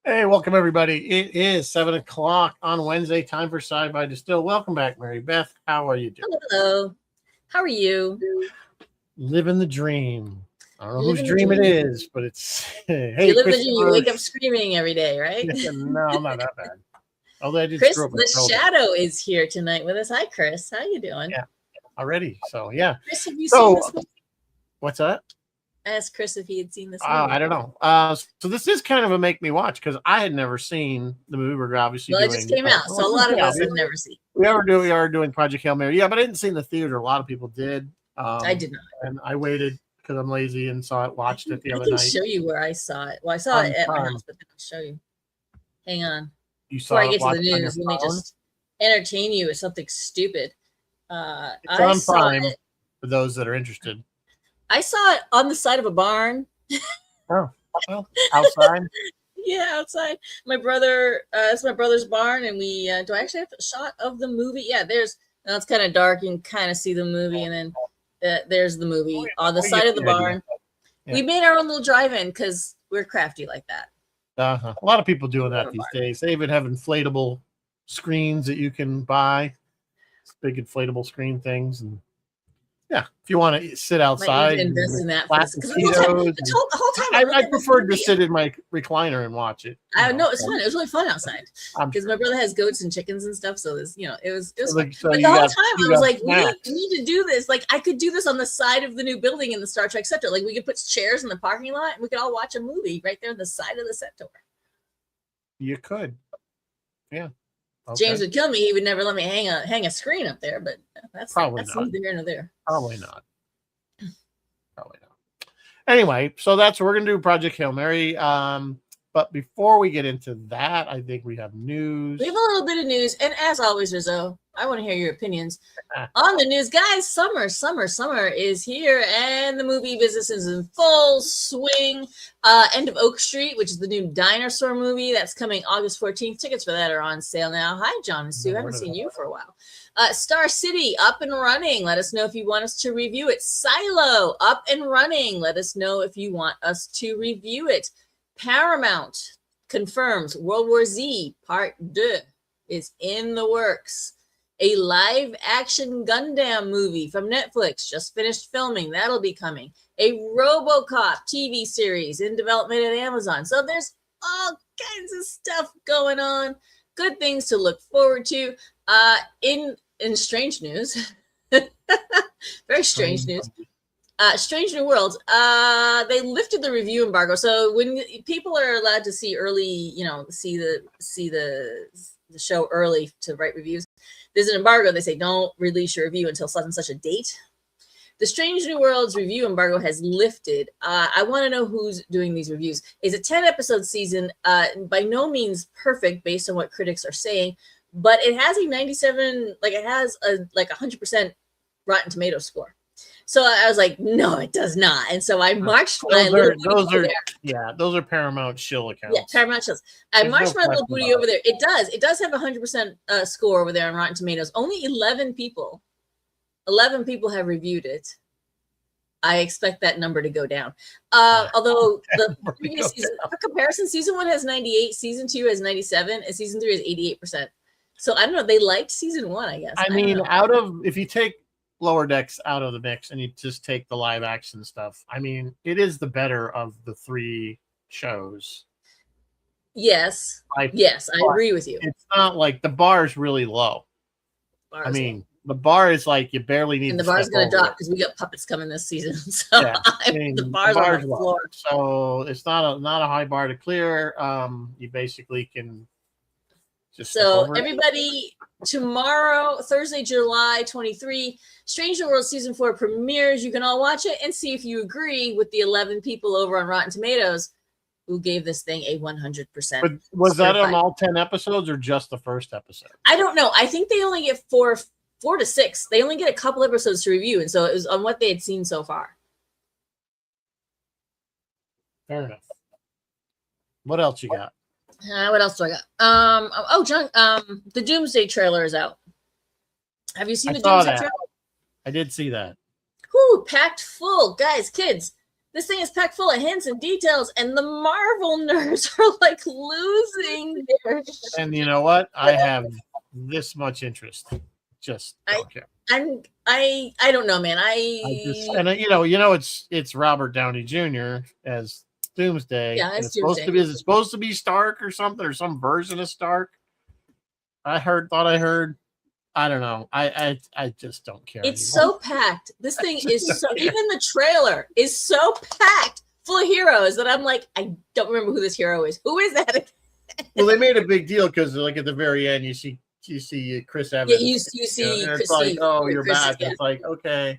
Hey, welcome everybody. It is 7 o'clock on Wednesday. Time for Sci-Fi Distill. Welcome back, Mary Beth. How are you doing? Hello. How are you? Living the dream. I don't know whose Living the dream it dream. is, but it's hey, You live the dream. You Christopher. wake up screaming every day, right? No, not that bad. Although I did Chris, screw up my the shoulder. shadow is here tonight with us. Hi, Chris. How you doing? Yeah, already. So yeah. Chris, have you seen this movie? What's that? I asked Chris if he had seen this movie. I don't know. So this is kind of a make me watch because I had never seen the movie. We're obviously Well, it doing. just came out, so a lot of us have never seen. We are doing Project Hail Mary. Yeah, but I didn't see it in the theater. A lot of people did. I did not. And I waited because I'm lazy and watched it the other night. I can show you where I saw it. Well, I saw it at my house, but then I'll show you. Hang on. You saw Before I get to the news, let me just entertain you with something stupid. It's on Prime for those that are interested. I saw it on the side of a barn. Oh, well, outside? Yeah, outside. My brother, it's my brother's barn, and we, do I actually have a shot of the movie? Yeah, it's kind of dark. You can kind of see the movie, and then there's the movie on the side of the barn. Yeah. We made our own little drive-in because we're crafty like that. A lot of people doing that these days. They even have inflatable screens that you can buy. Big inflatable screen things, and yeah, if you want to sit outside, invest in that. The whole time I preferred to sit in my recliner and watch it. I know it's fun. It was really fun outside because my brother has goats and chickens and stuff. So it was fun. So but the whole time I was like, we need to do this. Like I could do this on the side of the new building in the Star Trek sector. Like we could put chairs in the parking lot and we could all watch a movie right there on the side of the sector. You could, yeah. Okay. James would kill me. He would never let me hang a screen up there, but that's neither here nor there. Probably not. Anyway, so that's what we're gonna do, Project Hail Mary. But before we get into that, I think we have news. We have a little bit of news, and as always, Rizzo, I want to hear your opinions on the news, guys. Summer is here, and the movie business is in full swing. End of Oak Street, which is the new dinosaur movie that's coming August 14th. Tickets for that are on sale now. Hi, John and Sue. I haven't seen you for a while. Star City up and running. Let us know if you want us to review it. Silo up and running. Let us know if you want us to review it. Paramount confirms World War Z Part 2 is in the works. A live action Gundam movie from Netflix just finished filming. That'll be coming. A RoboCop TV series in development at Amazon. So there's all kinds of stuff going on. Good things to look forward to. In strange news, very strange news. Strange New Worlds. They lifted the review embargo. So when people are allowed to see early, see the show early to write reviews, there's an embargo. They say don't release your review until such and such a date. The Strange New Worlds review embargo has lifted. I want to know who's doing these reviews. It's a 10-episode season. By no means perfect based on what critics are saying, but it has a 97. It has a 100% Rotten Tomatoes score. So I was like, no, it does not. And so I marched my little booty over there. Yeah, those are Paramount shill accounts. Yeah, Paramount shills. I marched my little booty over there. It does have a 100% score over there on Rotten Tomatoes. Only 11 people have reviewed it. I expect that number to go down. Although the previous season, for comparison, season 1 has 98, season 2 has 97, and season 3 is 88%. So I don't know. They liked season 1, I guess. I mean, if you take Lower Decks out of the mix and you just take the live action stuff, I mean, it is the better of the 3 shows. Yes. I agree with you. It's not like the bar is really low. The bar is like you barely need. And the bar's going to drop because we got puppets coming this season. So yeah, the bar's on the floor. So it's not a high bar to clear. You basically can. So everybody, tomorrow, Thursday, July 23, Strange New World Season 4 premieres. You can all watch it and see if you agree with the 11 people over on Rotten Tomatoes who gave this thing a 100%. But was that on all 10 episodes or just the first episode? I don't know. I think they only get 4 to 6. They only get a couple episodes to review. And so it was on what they had seen so far. Fair enough. What else you got? What else do I got? John, the Doomsday trailer is out. Have you seen the Doomsday trailer? I did see that. Whoo, packed full. Guys, kids, This thing is packed full of hints and details, and the Marvel nerds are like losing their shit. And you know what? I have this much interest. Just don't care. I don't know, man. It's Robert Downey Jr. as Doomsday. Yeah, and it's Doomsday. Is it supposed to be Stark or something, or some version of Stark? I heard. I don't know. I just don't care. It's anymore. so packed. This thing is so. Even the trailer is so packed full of heroes that I'm like, I don't remember who this hero is. Who is that? Well, they made a big deal because, like, at the very end, you see Chris Evans. Yeah, you see. And it's Chris, like, oh, you're Chris, back. yeah. It's like, okay.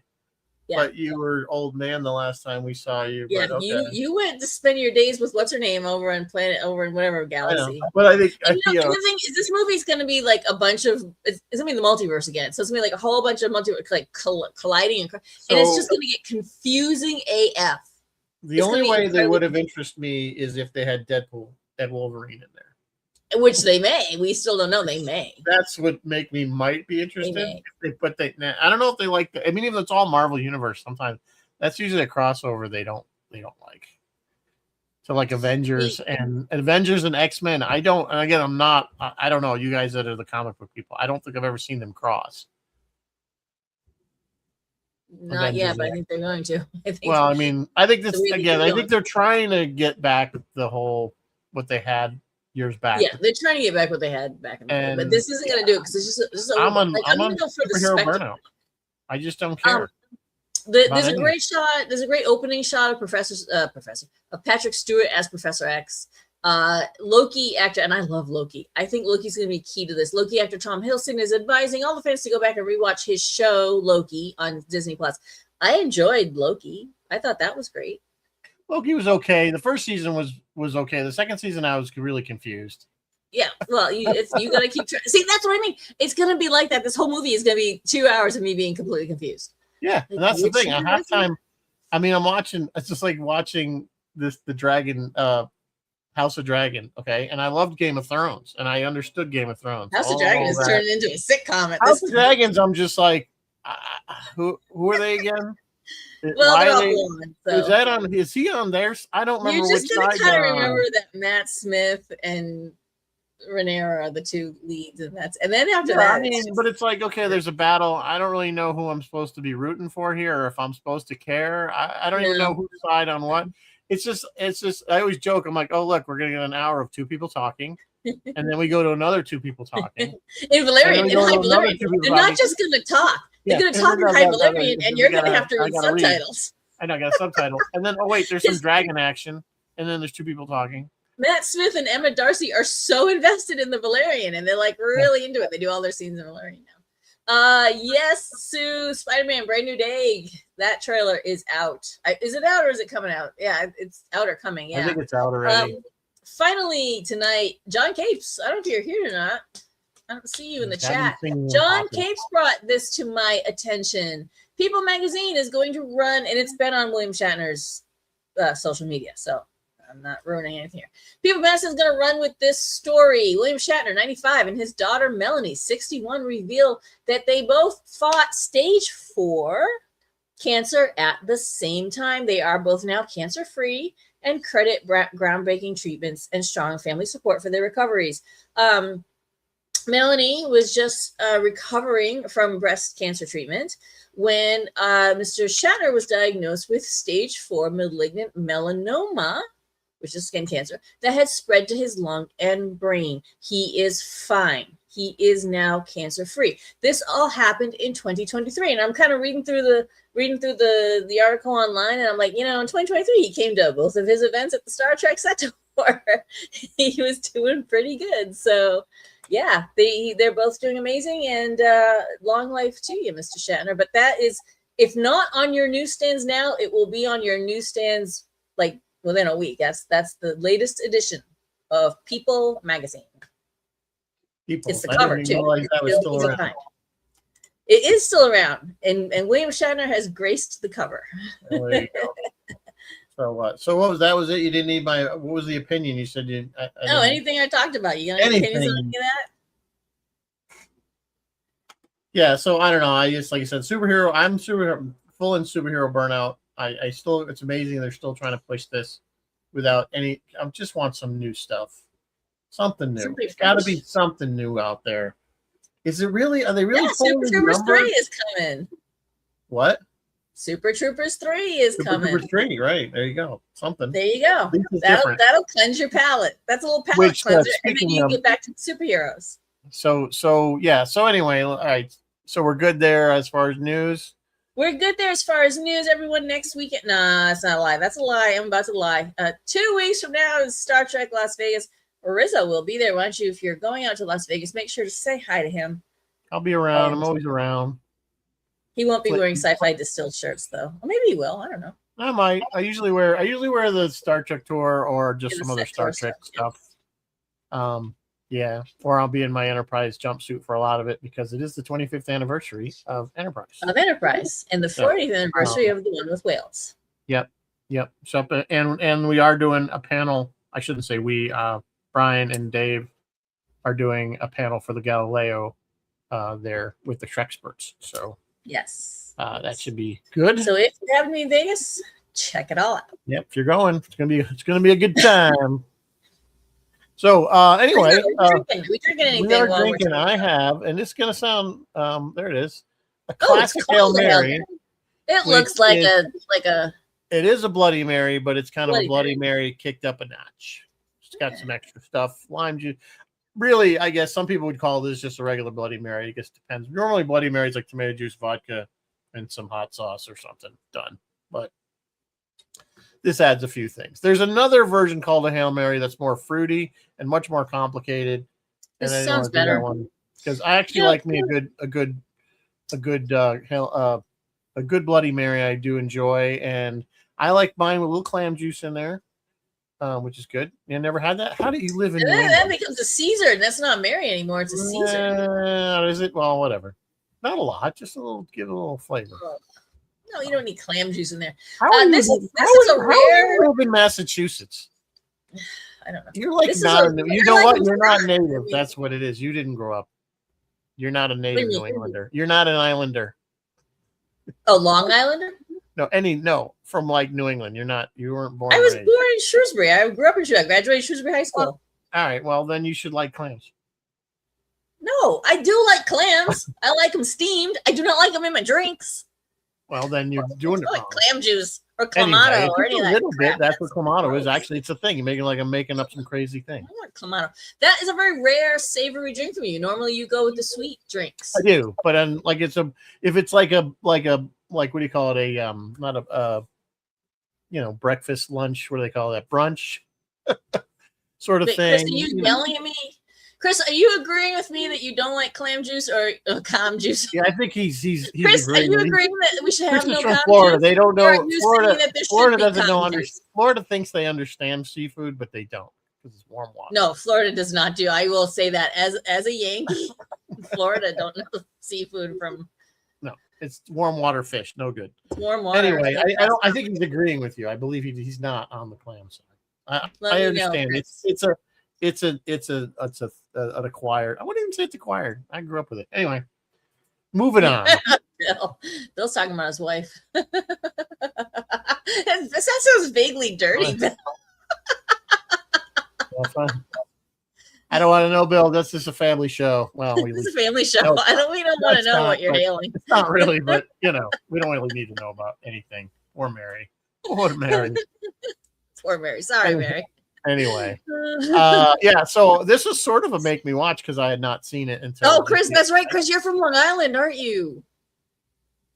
Yeah. But you were old man the last time we saw you. Yeah, but okay. you went to spend your days with what's her name over in whatever galaxy. But I think the thing is, this movie's going to be like a bunch of it's going to be the multiverse again. So it's going to be like a whole bunch of multiverse like colliding, and it's just going to get confusing AF. The only way they would have interested me is if they had Deadpool and Wolverine in there. Which they may. We still don't know. They may. That's what might be interested. I don't know if they like. I mean, even though it's all Marvel Universe, sometimes that's usually a crossover they don't like. So like Avengers and X-Men. I don't. And again, I'm not. I don't know. You guys that are the comic book people, I don't think I've ever seen them cross. Not Avengers yet, but I think they're going to. I think this again. I think they're trying to get back the whole what they had years back. Yeah, they're trying to get back what they had back in the day, but this isn't going to do it because it's just. I'm on superhero burnout. I just don't care. There's a great shot. There's a great opening shot of Patrick Stewart as Professor X. Loki actor, and I love Loki. I think Loki's going to be key to this. Loki actor Tom Hiddleston is advising all the fans to go back and rewatch his show Loki on Disney Plus. I enjoyed Loki. I thought that was great. Loki was okay. The first season was okay. The second season, I was really confused. Yeah, well, you got to keep see. That's what I mean. It's going to be like that. This whole movie is going to be 2 hours of me being completely confused. Yeah, and that's the thing. At halftime, I'm watching. It's just like watching the Dragon, House of Dragon. Okay, and I loved Game of Thrones, and I understood Game of Thrones. House of Dragon is turning into a sitcom. House of Dragons. I'm just like, who are they again? Well, they're all blonde, so. Is he on theirs? I don't remember. You're just gonna kind of remember that Matt Smith and Rhaenyra are the two leads, and then after that. But it's like, okay, there's a battle. I don't really know who I'm supposed to be rooting for here, or if I'm supposed to care. I don't even know whose side on what. It's just. I always joke. I'm like, oh look, we're gonna get an hour of two people talking, and then we go to another two people talking. In Valyrian, they're not just gonna talk. They're going to talk in High Valyrian, and you're going to have to read subtitles. I know, I got a subtitle. And then, there's some dragon action, and then there's two people talking. Matt Smith and Emma Darcy are so invested in the Valyrian, and they're like really into it. They do all their scenes in Valyrian now. Yes, Sue, Spider-Man, Brand New Day. That trailer is out. Is it out or is it coming out? Yeah, it's out or coming. Yeah, I think it's out already. Finally tonight, John Capes. I don't know if you're here or not. I don't see you in the chat. John Capes brought this to my attention. People Magazine is going to run, and it's been on William Shatner's social media, so I'm not ruining anything here. People Magazine is going to run with this story. William Shatner, 95, and his daughter Melanie, 61, reveal that they both fought stage 4 cancer at the same time. They are both now cancer-free and credit groundbreaking treatments and strong family support for their recoveries. Melanie was just recovering from breast cancer treatment when Mr. Shatner was diagnosed with stage 4 malignant melanoma, which is skin cancer, that had spread to his lung and brain. He is fine. He is now cancer-free. This all happened in 2023, and I'm kind of reading through the article online, and I'm like, in 2023, he came to both of his events at the Star Trek set tour. He was doing pretty good, so. Yeah, they're both doing amazing, and long life to you, Mr. Shatner. But that is, if not on your newsstands now, it will be on your newsstands like within a week. That's the latest edition of People Magazine. It's the cover too. It is still around, and William Shatner has graced the cover. Well, there you go. So what? So what was that? Was it? You didn't need my. What was the opinion? You said you. Anything I talked about. You got any opinions on any of that? Yeah. So I don't know. I just like I said, superhero. I'm full in superhero burnout. I still, it's amazing they're still trying to push this without any. I just want some new stuff, something new. It's got to be something new out there. Is it really? Are they really pulling Super Troopers 3 is coming. What? Super Troopers 3 is coming. Super Troopers 3, right? There you go. Something. There you go. That'll cleanse your palate. That's a little palate cleanser, and then you get back to the superheroes. So yeah. So anyway, all right. So we're good there as far as news. We're good there as far as news. Everyone, next weekend. Nah, that's not a lie. That's a lie. I'm about to lie. 2 weeks from now is Star Trek Las Vegas. Rizzo will be there. Why don't you, if you're going out to Las Vegas, make sure to say hi to him. I'll be around. I'm always around. He won't be wearing sci-fi distilled shirts though. Or maybe he will. I don't know. I might. I usually wear the Star Trek tour or just some other Star Trek stuff. Yeah. Or I'll be in my Enterprise jumpsuit for a lot of it because it is the 25th anniversary of Enterprise. And the 40th anniversary of the one with whales. Yep. So and we are doing a panel. I shouldn't say we. Brian and Dave are doing a panel for the Galileo there with the Shrexperts. So yes, that should be good. So if you have me in Vegas, check it all out. Yep, if you're going, it's gonna be a good time. So anyway, are we drinking anything? We are drinking. I have, and it's gonna sound there it is, a classic Hail Mary. It looks like a. It is a Bloody Mary, but it's kind of a Bloody Mary kicked up a notch. It's got some extra stuff, lime juice. Really, I guess some people would call this just a regular Bloody Mary. I guess it depends. Normally, Bloody Mary is like tomato juice, vodka, and some hot sauce or something. Done. But this adds a few things. There's another version called a Hail Mary that's more fruity and much more complicated. This sounds better because I actually like me a good Bloody Mary. I do enjoy, and I like mine with a little clam juice in there. Which is good. You never had that? How do you live in that becomes a Caesar, and that's not Mary anymore. It's a Caesar. Is it? Well, whatever. Not a lot. Just give it a little flavor. No, you don't need clam juice in there. This is a rare. You live in Massachusetts. I don't know. You're like you know what? You're not native. That's what it is. You didn't grow up. You're not a native New Englander. You're not an islander. Oh, Long Islander? No, from like New England. You weren't born. I was born in Shrewsbury. I grew up in Shrewsbury. I graduated Shrewsbury High School. All right. Well, then you should like clams. No, I do like clams. I like them steamed. I do not like them in my drinks. Well, then you're doing it wrong. Like clam juice or clamato or anything. A little bit. That's what clamato is. Actually, it's a thing. You're making like I'm making up some crazy thing. I want clamato. That is a very rare savory drink for you. Normally, you go with the sweet drinks. I do, but then like if it's like what do you call it? Not a breakfast, lunch. What do they call that? Brunch, sort of thing. Chris, are you yelling at me? Chris, are you agreeing with me that you don't like clam juice or clam juice? Yeah, I think he's Chris, are you agreeing that we should have no clam Florida? Juice? They don't know. Florida doesn't know. Florida thinks they understand seafood, but they don't because it's warm water. No, Florida does not do. I will say that as a Yankee, Florida don't know seafood from. No, it's warm water fish. No good. Warm water. Anyway, I think he's agreeing with you. I believe he's not on the clam side. I understand. It's an acquired. I wouldn't even say it's acquired. I grew up with it. Anyway, moving on. Bill's talking about his wife. That sounds vaguely dirty, Bill. Well, fine. I don't want to know, Bill. This is a family show. Well, it's a family show. We don't want to know what you're hailing. It's not really, but we don't really need to know about anything. Or Mary. Poor Mary. Sorry, Mary. Anyway, yeah. So this was sort of a make me watch because I had not seen it until. Oh, Chris, that's right. Chris, you're from Long Island, aren't you?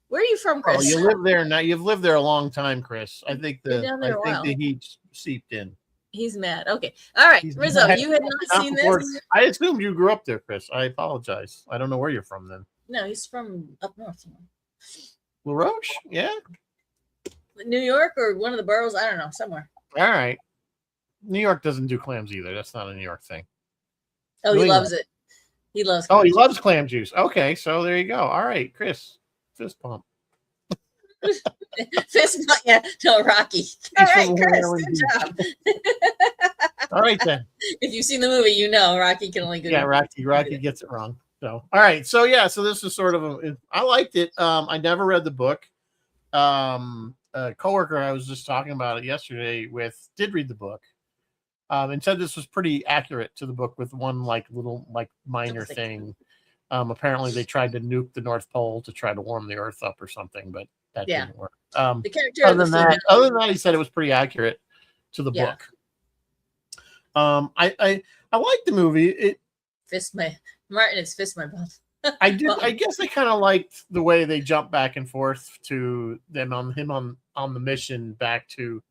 Where are you from, Chris? Oh, you live there now. You've lived there a long time, Chris. I think the heat seeped in. He's mad. Okay, all right, Rizzo, you had not seen this. I assumed you grew up there, Chris. I apologize. I don't know where you're from then. No, he's from up north. La Roche, yeah. New York or one of the boroughs. I don't know, somewhere. All right. New York doesn't do clams either. That's not a New York thing. Oh, he loves it. He loves. He loves clam juice. Okay, so there you go. All right, Chris, fist pump. Fist pump. Yeah, no, Rocky. All right, Chris, good job. All right then. If you've seen the movie, you know Rocky can only go. Yeah, Rocky gets it wrong. So all right, so yeah, so this is sort of I liked it. I never read the book. a coworker I was just talking about it yesterday with did read the book, and said this was pretty accurate to the book with one like little like minor thing. Apparently they tried to nuke the North Pole to try to warm the Earth up or something, but that didn't work. The character other than that, he said it was pretty accurate to the book. I liked the movie. It's fist my butt. I did. I guess I kind of liked the way they jumped back and forth to them on the mission back to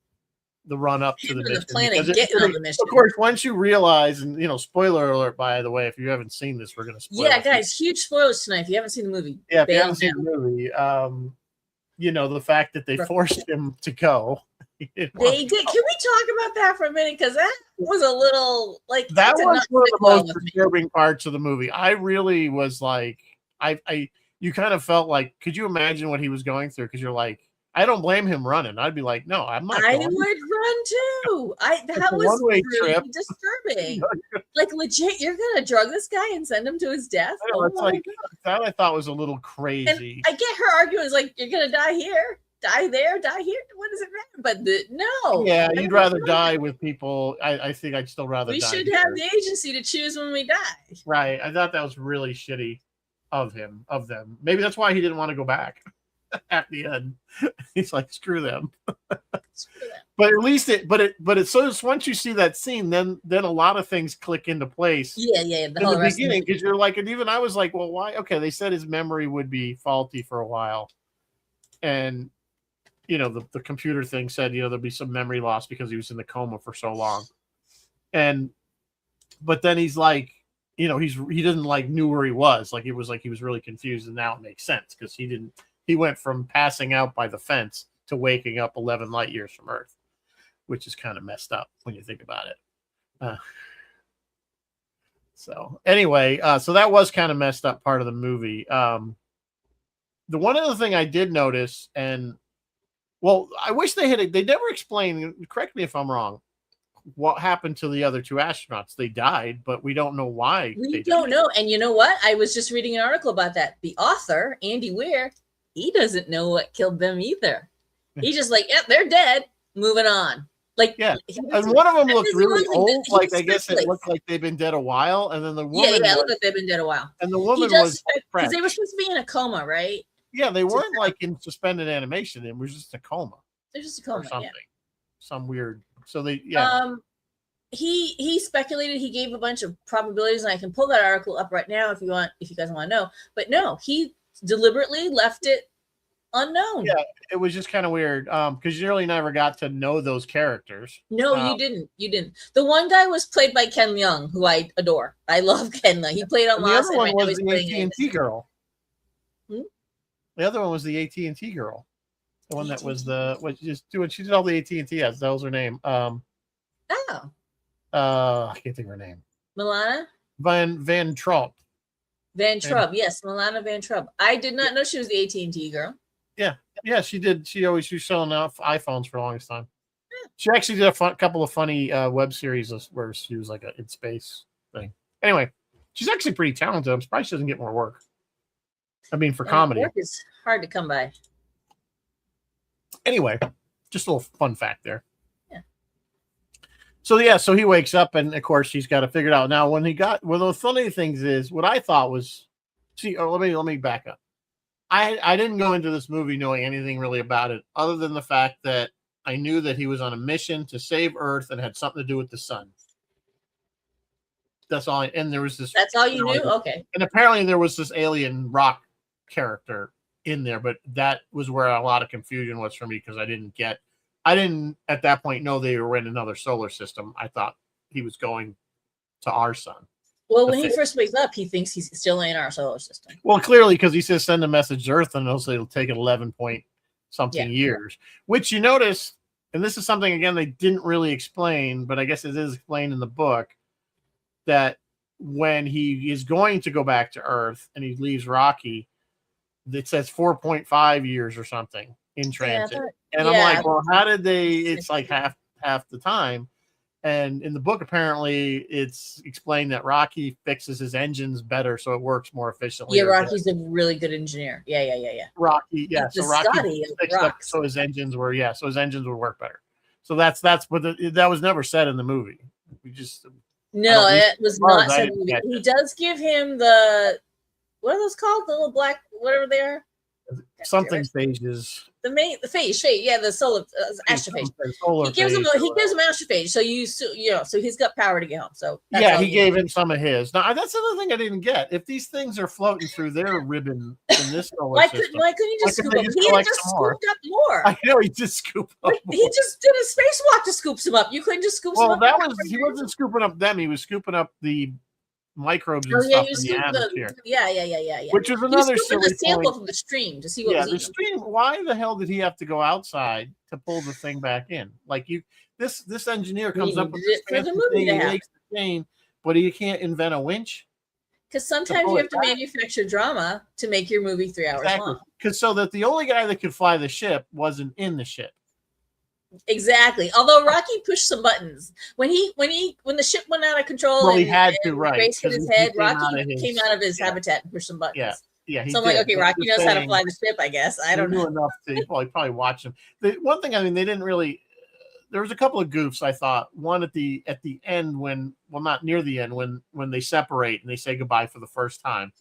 the run up to the mission. On the mission. Of course, once you realize, and spoiler alert, by the way, if you haven't seen this, we're going to spoil. Yeah, guys, huge spoilers tonight. If you haven't seen the movie, if you haven't seen the movie, the fact that they forced him to go. They did. Can we talk about that for a minute? Because that was a little like that was one of the most disturbing parts of the movie. I really was like, you kind of felt like, could you imagine what he was going through? Because you're like, I don't blame him running. I'd be like, no, I'm not. I would run too. That was really disturbing. Like legit, you're gonna drug this guy and send him to his death? That I thought was a little crazy. And I get her arguing like, you're gonna die here. Die there, die here. What does it matter? But no. Yeah, you'd rather die with people. I think I'd still rather. We should have the agency to choose when we die. Right. I thought that was really shitty of them. Maybe that's why he didn't want to go back at the end. He's like, screw them. But at least it's so once you see that scene, then a lot of things click into place. Yeah. In the beginning, because you're like, and even I was like, well, why? Okay, they said his memory would be faulty for a while, and. The computer thing said, there'll be some memory loss because he was in the coma for so long. But then he's like, he didn't like knew where he was. Like, it was like he was really confused. And now it makes sense because he went from passing out by the fence to waking up 11 light years from Earth, which is kind of messed up when you think about it. So anyway, so that was kind of messed up part of the movie. The one other thing I did notice, I wish they never explained, correct me if I'm wrong, what happened to the other two astronauts. They died, but we don't know why. We don't know. And you know what? I was just reading an article about that. The author, Andy Weir, he doesn't know what killed them either. He's just like, yep, they're dead. Moving on. Like, yeah. And one of them looked really old. Like, I guess it looked like they've been dead a while. And then the woman. Yeah, it looked like they've been dead a while. And the woman was. Because they were supposed to be in a coma, right? Yeah, they weren't like in suspended animation. It was just a coma. They're just a coma, or something. Yeah. Some weird. So they, He speculated. He gave a bunch of probabilities, and I can pull that article up right now if you guys want to know. But no, he deliberately left it unknown. Yeah, it was just kind of weird because you really never got to know those characters. No, you didn't. You didn't. The one guy was played by Ken Leung, who I adore. I love Ken Leung. He played on Lost. The other one was the AT&T girl. The other one was the AT&T girl. The one that was she did all the AT&T ads. That was her name. I can't think of her name. Milana? Van Trump. Van Trump, yes, Milana Van Trump. I did not know she was the AT&T girl. Yeah, she did. She was selling out iPhones for the longest time. She actually did a couple of funny web series where she was like in space thing. Anyway, she's actually pretty talented. I'm surprised she doesn't get more work. I mean, for comedy. Work is hard to come by. Anyway, just a little fun fact there. Yeah. So he wakes up, and of course he's got to figure it out. Now, one of the funny things is what I thought was, let me back up. I didn't go into this movie knowing anything really about it, other than the fact that I knew that he was on a mission to save Earth and had something to do with the sun. That's all. And there was this. That's all you knew? Okay. And apparently there was this alien rock character in there, but that was where a lot of confusion was for me because I didn't at that point know they were in another solar system. I thought he was going to our sun. Well, when he first wakes up, he thinks he's still in our solar system. Well, clearly, because he says send a message to Earth, and it'll take 11 point something years, which you notice, and this is something, again, they didn't really explain, but I guess it is explained in the book, that when he is going to go back to Earth and he leaves Rocky, it says 4.5 years or something in transit. And I'm like, well, how did they, it's like half the time. And in the book, apparently, it's explained that Rocky fixes his engines better so it works more efficiently. Yeah, Rocky's a really good engineer. Yeah. Rocky, yeah. He's So Rocky fixed up so his engines would work better. So that's what that was never said in the movie. We just it was not said in the movie. He does give him the, what are those called? The little black, whatever they are. Something phages. The phage, yeah, the solar astrophage. He gives him astrophage, so he's got power to get home. So he gave him some of his. Now that's another thing I didn't get. If these things are floating through their ribbon in this solar system, why couldn't he just scoop up? He had just scooped up more. I know he just scooped up. He just did a spacewalk to scoop some up. You couldn't just scoop some up. Well, he wasn't scooping up them. He was scooping up the microbes and stuff in the atmosphere. Yeah. Which is another silly sample from the stream to see what was the stream. Why the hell did he have to go outside to pull the thing back in? Like this engineer comes up with this fancy thing, he makes the chain, but he can't invent a winch. Because sometimes you have to manufacture drama to make your movie 3 hours long. Because so that the only guy that could fly the ship wasn't in the ship. Exactly. Although Rocky pushed some buttons when the ship went out of control. Well, he had to, right? Grace hit his head. Rocky came out of his habitat and pushed some buttons. Yeah. So I'm like, okay, Rocky knows how to fly the ship. I guess I don't know enough to probably watch him. The one thing, I mean, they didn't really. There was a couple of goofs, I thought. One at the end not near the end when they separate and they say goodbye for the first time.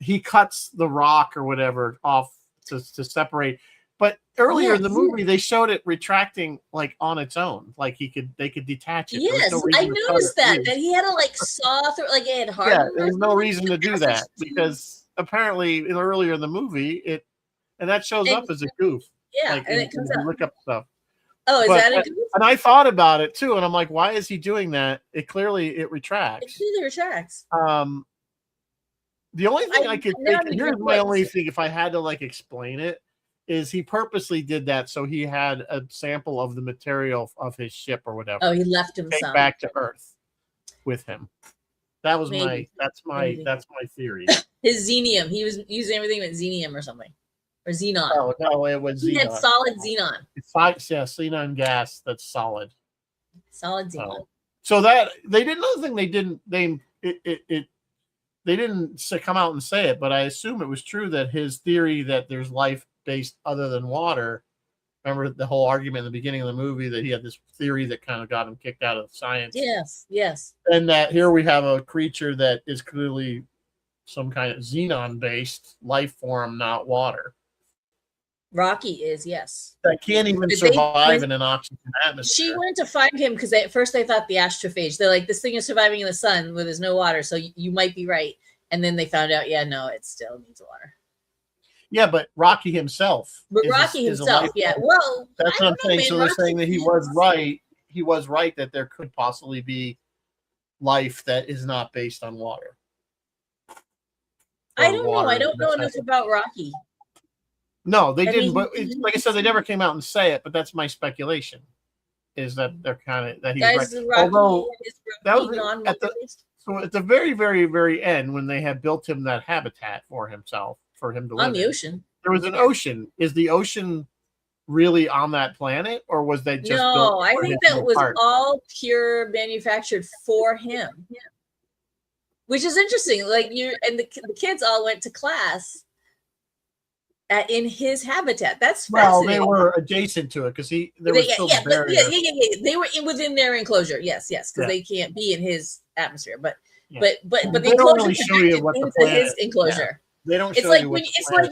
He cuts the rock or whatever off to separate. But earlier in the movie, they showed it retracting like on its own, like they could detach it. Yes, I noticed that he had to like saw through, like it had hard. Yeah, there was no reason to do that because apparently earlier in the movie and that shows up as a goof. Yeah, like, and it comes up. Look up stuff. Oh, is that a goof? And I thought about it too, and I'm like, why is he doing that? It retracts. It clearly retracts. The only thing I could think, and here's my only thing, if I had to like explain it, is he purposely did that so he had a sample of the material of his ship or whatever. Oh, he left him some back to Earth with him. That was that's my theory. His xenium. He was using everything with xenium or something. Or xenon. Oh no, it was xenon. He had solid xenon. It's xenon gas that's solid. Solid xenon. So that they didn't. Another thing they didn't come out and say it, but I assume it was true that his theory that there's life based other than water. Remember the whole argument in the beginning of the movie that he had this theory that kind of got him kicked out of science. Yes. And that here we have a creature that is clearly some kind of xenon based life form, not water. Rocky is, yes. That can't even survive in an oxygen atmosphere. She went to find him because at first they thought the astrophage. They're like, this thing is surviving in the sun where there's no water, so you might be right. And then they found out, no, it still needs water. Yeah, but Rocky himself. Yeah. Well, that's what I'm saying. So they're saying that he was right. He was right that there could possibly be life that is not based on water. I don't know. I don't know enough about Rocky. No, they didn't. But like I said, they never came out and say it. But that's my speculation. Is that they're kind of that he's right. Although that was at the very, very, very end when they had built him that habitat for himself. For him to live on the ocean. There was an ocean. Is the ocean really on that planet, or was that just no? I think that was all pure manufactured for him. Yeah. Which is interesting. Like the kids all went to class in his habitat. That's fascinating. Well, they were adjacent to it because they were within their enclosure. Yes, because they can't be in his atmosphere. But the enclosure don't really show you what the planet, his enclosure. Yeah. They don't. It's like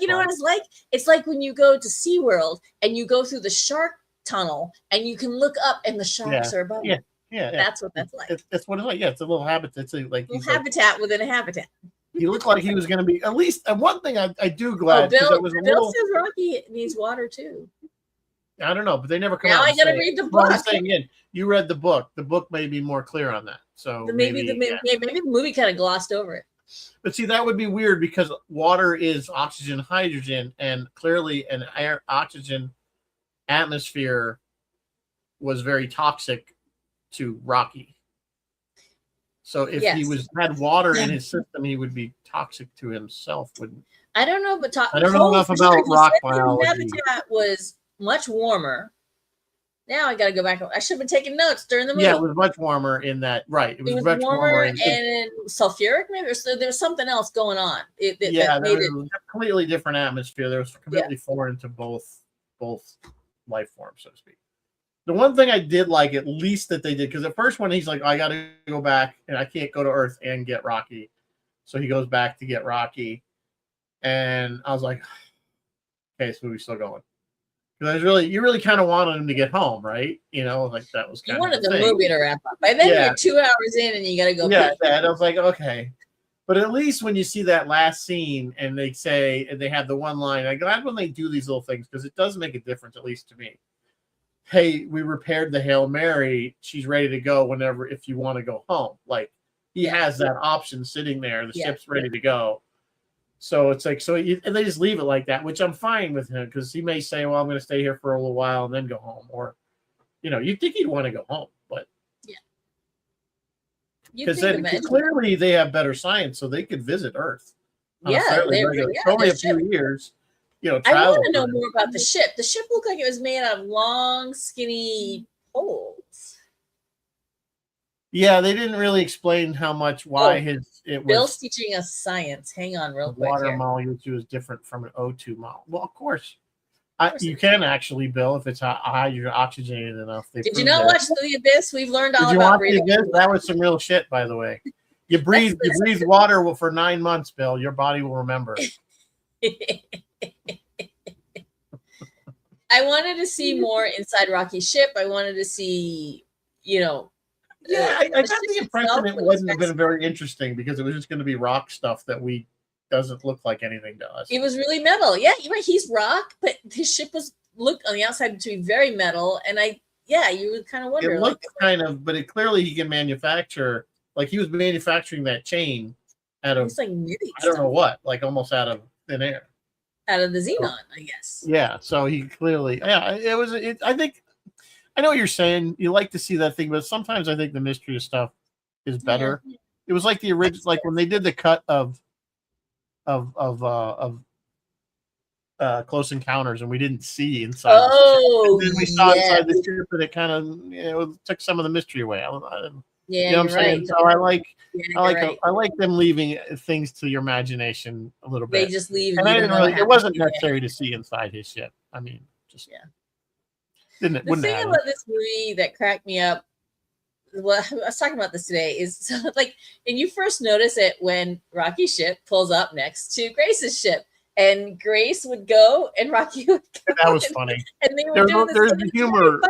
you know what it's like. It's like when you go to SeaWorld and you go through the shark tunnel and you can look up and the sharks are above. Yeah. That's what that's like. That's what it's like. Yeah, it's a little habitat. It's like a little habitat within a habitat. He looked like he was going to be at least. And one thing I do glad. Bill says Rocky needs water too. I don't know, but they never come out. Now I got to read the book. I'm saying again, you read the book. The book may be more clear on that. So maybe the movie kind of glossed over it. But see, that would be weird because water is oxygen, hydrogen, and clearly an oxygen atmosphere was very toxic to Rocky. So if he had water in his system, he would be toxic to himself, wouldn't? I don't know, but I don't know enough about rock biology. His habitat was much warmer Now I got to go back. I should have been taking notes during the movie. Yeah, it was much warmer in that. Right, it was much warmer and sulfuric, maybe. So there was something else going on. There was a completely different atmosphere. There was completely foreign to both life forms, so to speak. The one thing I did like, at least that they did, because the first one he's like, I got to go back, and I can't go to Earth and get Rocky, so he goes back to get Rocky, and I was like, okay, this movie's still going. Because you really kind of wanted him to get home, right? You know, like that was kind of. You wanted the movie to wrap up. By then you're 2 hours in and you got to go. Yeah, and I was like, okay. But at least when you see that last scene and they say, and they have the one line, I'm glad when they do these little things because it does make a difference, at least to me. Hey, we repaired the Hail Mary. She's ready to go whenever, if you want to go home. Like he has that option sitting there. The ship's ready to go. So it's like, and they just leave it like that, which I'm fine with him because he may say, well, I'm going to stay here for a little while and then go home. Or, you'd think he'd want to go home, but because then clearly they have better science, so they could visit Earth. It's only a few years. I want to know more about the ship. The ship looked like it was made out of long, skinny poles. Yeah, they didn't really explain why it was. Bill's teaching us science. Hang on real quick. Water molecule is different from an O2 molecule. Well, of course. You can actually, Bill, if it's high, you're oxygenated enough. Did you not watch The Abyss? We've learned all about breathing. That was some real shit, by the way. You breathe water for 9 months, Bill. Your body will remember. I wanted to see more inside Rocky's ship. I wanted to see, I got the impression it wasn't been very interesting because it was just going to be rock stuff that doesn't look like anything to us. It was really metal. Yeah, he's rock, but his ship looked on the outside to be very metal. And you would kind of wonder. It looked but clearly he can manufacture, like he was manufacturing that chain out of, I don't know what, like almost out of thin air. Out of the xenon, I guess. Yeah, so he clearly, I think, I know what you're saying. You like to see that thing, but sometimes I think the mystery of stuff is better. Yeah. It was like the original, like when they did the cut of Close Encounters, and we didn't see inside. Oh, and then we saw inside the ship, and it kind of took some of the mystery away. Yeah, you're right. So I like them leaving things to your imagination a little bit. They just leave. And it wasn't necessary to see inside his ship. I mean, just didn't. The thing about this movie that cracked me up, well, I was talking about this today, is like, and you first notice it when Rocky's ship pulls up next to Grace's ship, and Grace would go, and Rocky would go. That was funny. And they were doing there's the humor.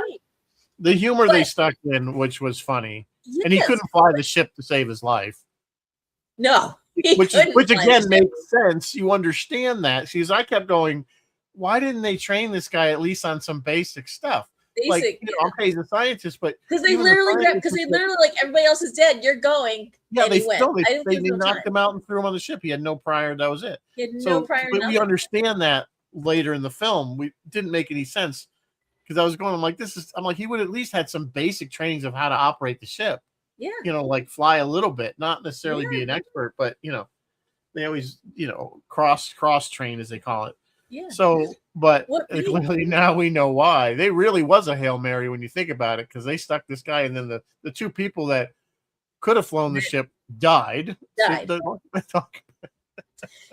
The humor they stuck in, which was funny. Yes, and he couldn't fly the ship to save his life. No. Which again makes sense. You understand that. I kept going, why didn't they train this guy at least on some basic stuff? Okay, he's a scientist, but because they literally like everybody else is dead. You're going. Yeah, they knocked him out and threw him on the ship. He had no prior. That was it. He had no prior. But we understand that later in the film. We didn't make any sense. Because I was going, I'm like, he would at least had some basic trainings of how to operate the ship. Yeah. Like fly a little bit, not necessarily be an expert, but they always, cross train as they call it. Yeah. So, but clearly now we know why. They really was a Hail Mary when you think about it, because they stuck this guy, and then the two people that could have flown the ship died.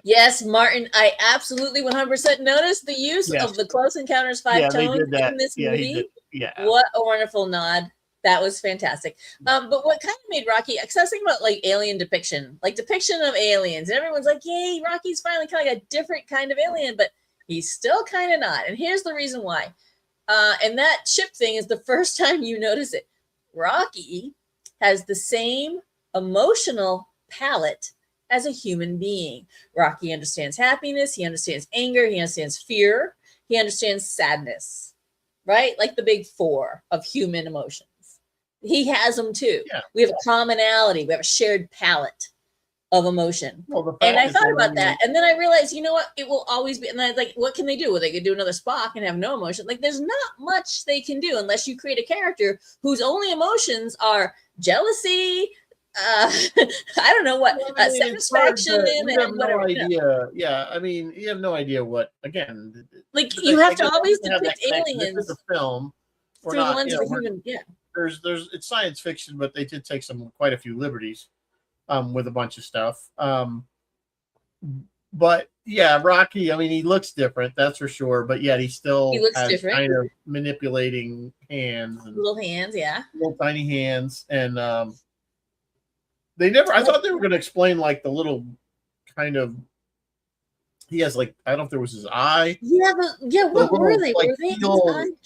Yes, Martin, I absolutely 100% noticed the use of the Close Encounters 5 tone in this movie. Yeah. What a wonderful nod. That was fantastic. But what kind of made Rocky, because I was thinking about like alien depiction of aliens, and everyone's like, yay, Rocky's finally kind of like a different kind of alien, but he's still kind of not. And here's the reason why. And that ship thing is the first time you notice it. Rocky has the same emotional palette as a human being. Rocky understands happiness, he understands anger, he understands fear, he understands sadness, right? Like the big four of human emotions. He has them too. Yeah. We have a commonality, we have a shared palette of emotion. And I thought about that, and then I realized, you know what? It will always be, and I was like, what can they do? Well, they could do another Spock and have no emotion. Like, there's not much they can do unless you create a character whose only emotions are jealousy, I don't know what, satisfaction, and whatever. Yeah, I mean, you have no idea what. Again, like you have to always depict aliens. This is a film we're through the not, lens you of know, a human. Yeah. there's it's science fiction, but they did take quite a few liberties with a bunch of stuff. But yeah, Rocky, I mean, he looks different, that's for sure, but yet he He still looks has different. kind of manipulating hands and Little hands, yeah. little tiny hands. And they never, I thought they were going to explain like the little kind of, he has like, I don't know if there was his eye. Yeah, what little, were they? like, Were they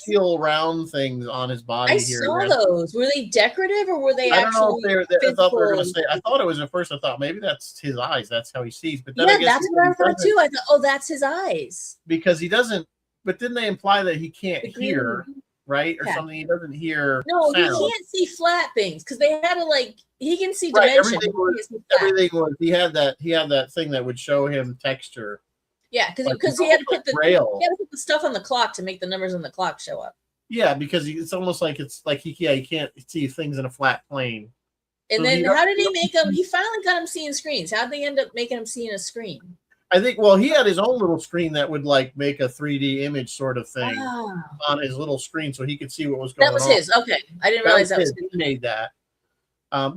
teal round things on his body I here. saw those. Were they decorative or were they I don't know if actually I thought they were going to physical? say, I thought it was at first, I thought maybe that's his eyes. That's how he sees. But then Yeah, I guess that's what I thought too. I thought, oh, that's his eyes. because he doesn't, but didn't they imply that he can't The green- hear, right? Or Yeah. something? He doesn't hear No, he sound. can't see flat things because they had to like he can see Right, dimension. everything but he can't see was, flat. everything was, he had that thing that would show him texture. Yeah, because Like, he had to almost put like Braille. he had to put the stuff on the clock to make the numbers on the clock show up. Yeah, because it's almost like it's like he can't see things in a flat plane. And So then how did he make him? He finally got him seeing screens. How did they end up making him seeing a screen? I think, well, he had his own little screen that would like make a 3D image sort of thing on his little screen so he could see what was going on. That was his. Okay. I didn't realize that was his. He made that.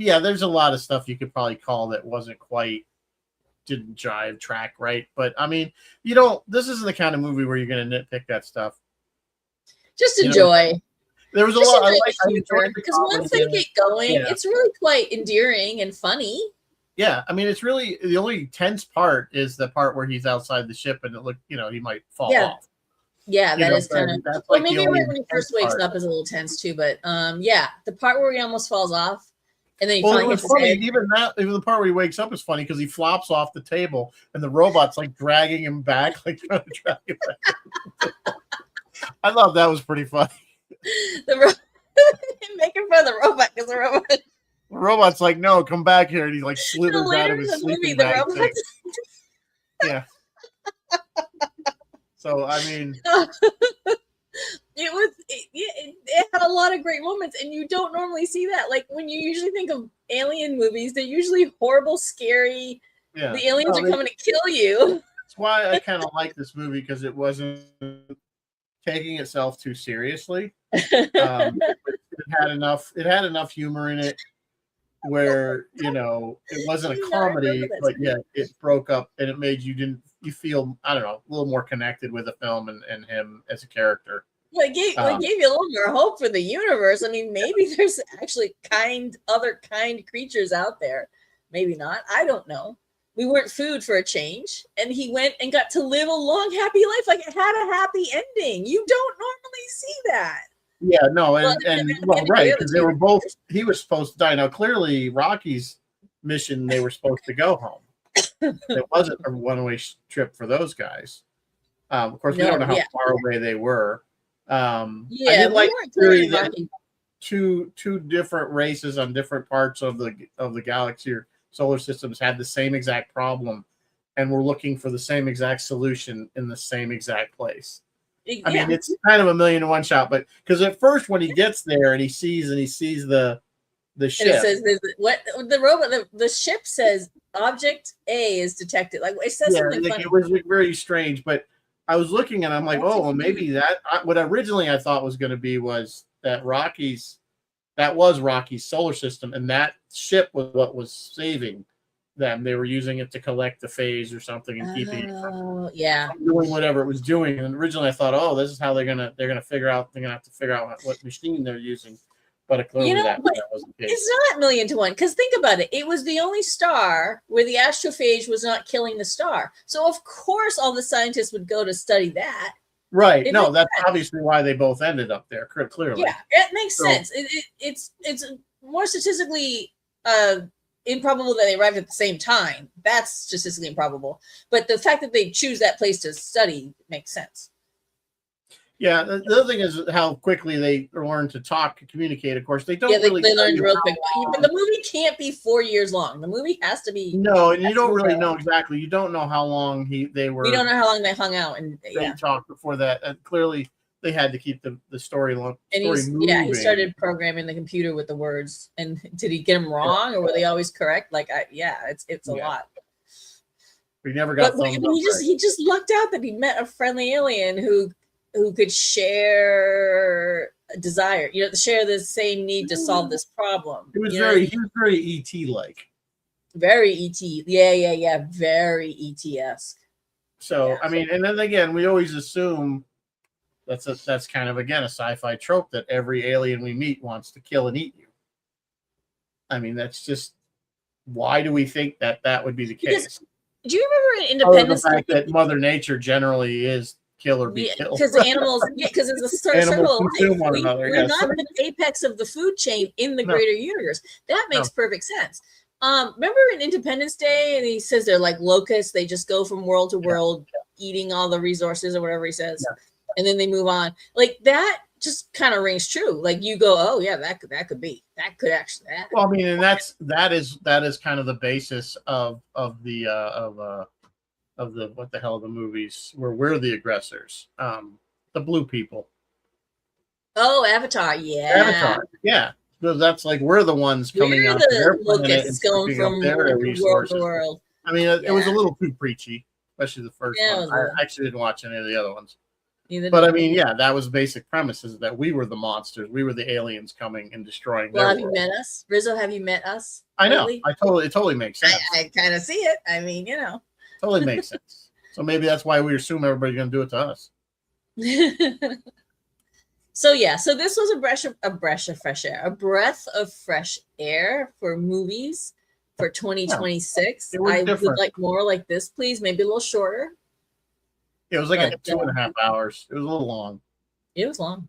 Yeah, there's a lot of stuff you could probably call that wasn't quite, didn't jive track right. But I mean, this isn't the kind of movie where you're going to nitpick that stuff. Just enjoy. There was a lot. Because once they get going, it's really quite endearing and funny. Yeah, I mean, it's really the only tense part is the part where he's outside the ship and it looked, he might fall off. Yeah, that is kind of. Well, like maybe when he first wakes up is a little tense too, but yeah, the part where he almost falls off, and then he finally hits his head. Even the part where he wakes up is funny because he flops off the table and the robot's like dragging him back, like trying to drag him back. I thought that was pretty funny. Making fun of the robot because the robot's like, no, come back here, and he like slithers out of his sleeping bag. Yeah. So I mean, it had a lot of great moments, and you don't normally see that. Like when you usually think of alien movies, they're usually horrible, scary. Yeah. The aliens are coming to kill you. That's why I kind of like this movie because it wasn't taking itself too seriously. It had enough humor in it where it wasn't a comedy, but yet it broke up and it made you feel, I don't know, a little more connected with the film and him as a character. Well, it gave you a little more hope for the universe. I mean, maybe there's actually other kind creatures out there. Maybe not. I don't know. We weren't food for a change. And he went and got to live a long, happy life. Like it had a happy ending. You don't normally see that. Yeah, no, right, because they were both, he was supposed to die. Now, clearly, Rocky's mission, they were supposed to go home. It wasn't a one-way trip for those guys. Of course, we don't know how far away they were. I did like theory that two different races on different parts of the galaxy or solar systems had the same exact problem and were looking for the same exact solution in the same exact place. I mean, it's kind of a 1,000,000 shot, but because at first when he gets there and he sees the ship, and it says what the robot, the ship says object A is detected. Like it says something funny. It was very strange, but I was looking and I'm like, oh, well, maybe that what originally I thought was going to be was that was Rocky's solar system, and that ship was what was saving them. They were using it to collect the phase or something and keeping it from doing whatever it was doing. And originally I thought, oh, this is how they're gonna figure out. They're gonna have to figure out what machine they're using. But clearly that wasn't the case. It's not 1,000,000 to 1 because think about it. It was the only star where the astrophage was not killing the star. So of course all the scientists would go to study that. Right. No, that's obviously why they both ended up there. Clearly. Yeah, it makes sense. It's more statistically improbable that they arrived at the same time. That's statistically improbable. But the fact that they choose that place to study makes sense. Yeah, the other thing is how quickly they learn to talk and communicate. Of course, they don't really. They learned real quick. But the movie can't be 4 years long. The movie has to be. No, and you don't really know exactly. You don't know how long they were. We don't know how long they hung out and they talked before that. And clearly, they had to keep the story long. And he started programming the computer with the words. And did he get them wrong, or were they always correct? Like, it's a lot. We never got. But he just lucked out that he met a friendly alien who could share desire, share the same need to solve this problem. He was very ET like. Very ET. Yeah. Very ET-esque. So, Yeah. I mean, and then again, we always assume that's kind of, again, a sci-fi trope that every alien we meet wants to kill and eat you. I mean, that's just, why do we think that would be the case? Do you remember in Independence Day? The fact that Mother Nature generally is kill or be killed. Because animals, because it's a circle of life. We're not the apex of the food chain in the greater universe. That makes perfect sense. Remember in Independence Day, and he says they're like locusts. They just go from world to world, eating all the resources or whatever he says, and then they move on. Like that just kind of rings true. Like you go, oh yeah, that could actually. Well, I mean, and that is kind of the basis of the what the hell, the movies where we're the aggressors, the blue people. Oh, Avatar, yeah. Because that's like we're the ones coming out of their planet and going from their resources. World. I mean, it was a little too preachy, especially the first one. I actually didn't watch any of the other ones. But I mean, that was the basic premise, is that we were the monsters. We were the aliens coming and destroying their world. Have you met us? Rizzo, have you met us? I know. It totally makes sense. I kind of see it. I mean, Totally makes sense. So maybe that's why we assume everybody's going to do it to us. So this was a breath of fresh air for movies for 2026. I would like more like this, please. Maybe a little shorter. It was like 2.5 hours. It was a little long. It was long.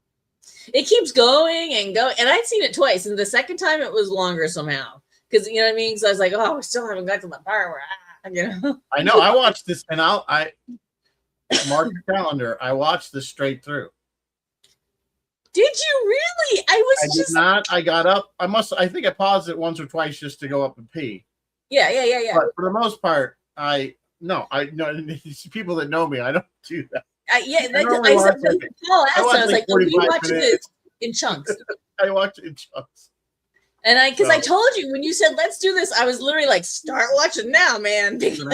It keeps going and going, and I'd seen it twice, and the second time it was longer somehow. Because you know what I mean? Because I was like, oh, we still haven't got to the part where I know. I watched this, and I mark the calendar. I watched this straight through. Did you really? I did not. I got up. I think I paused it once or twice just to go up and pee. Yeah. But for the most part, I know people that know me. I don't do that. I was like, we watch it in chunks. I watch it in chunks. And I told you when you said let's do this, I was literally like, start watching now, man. It would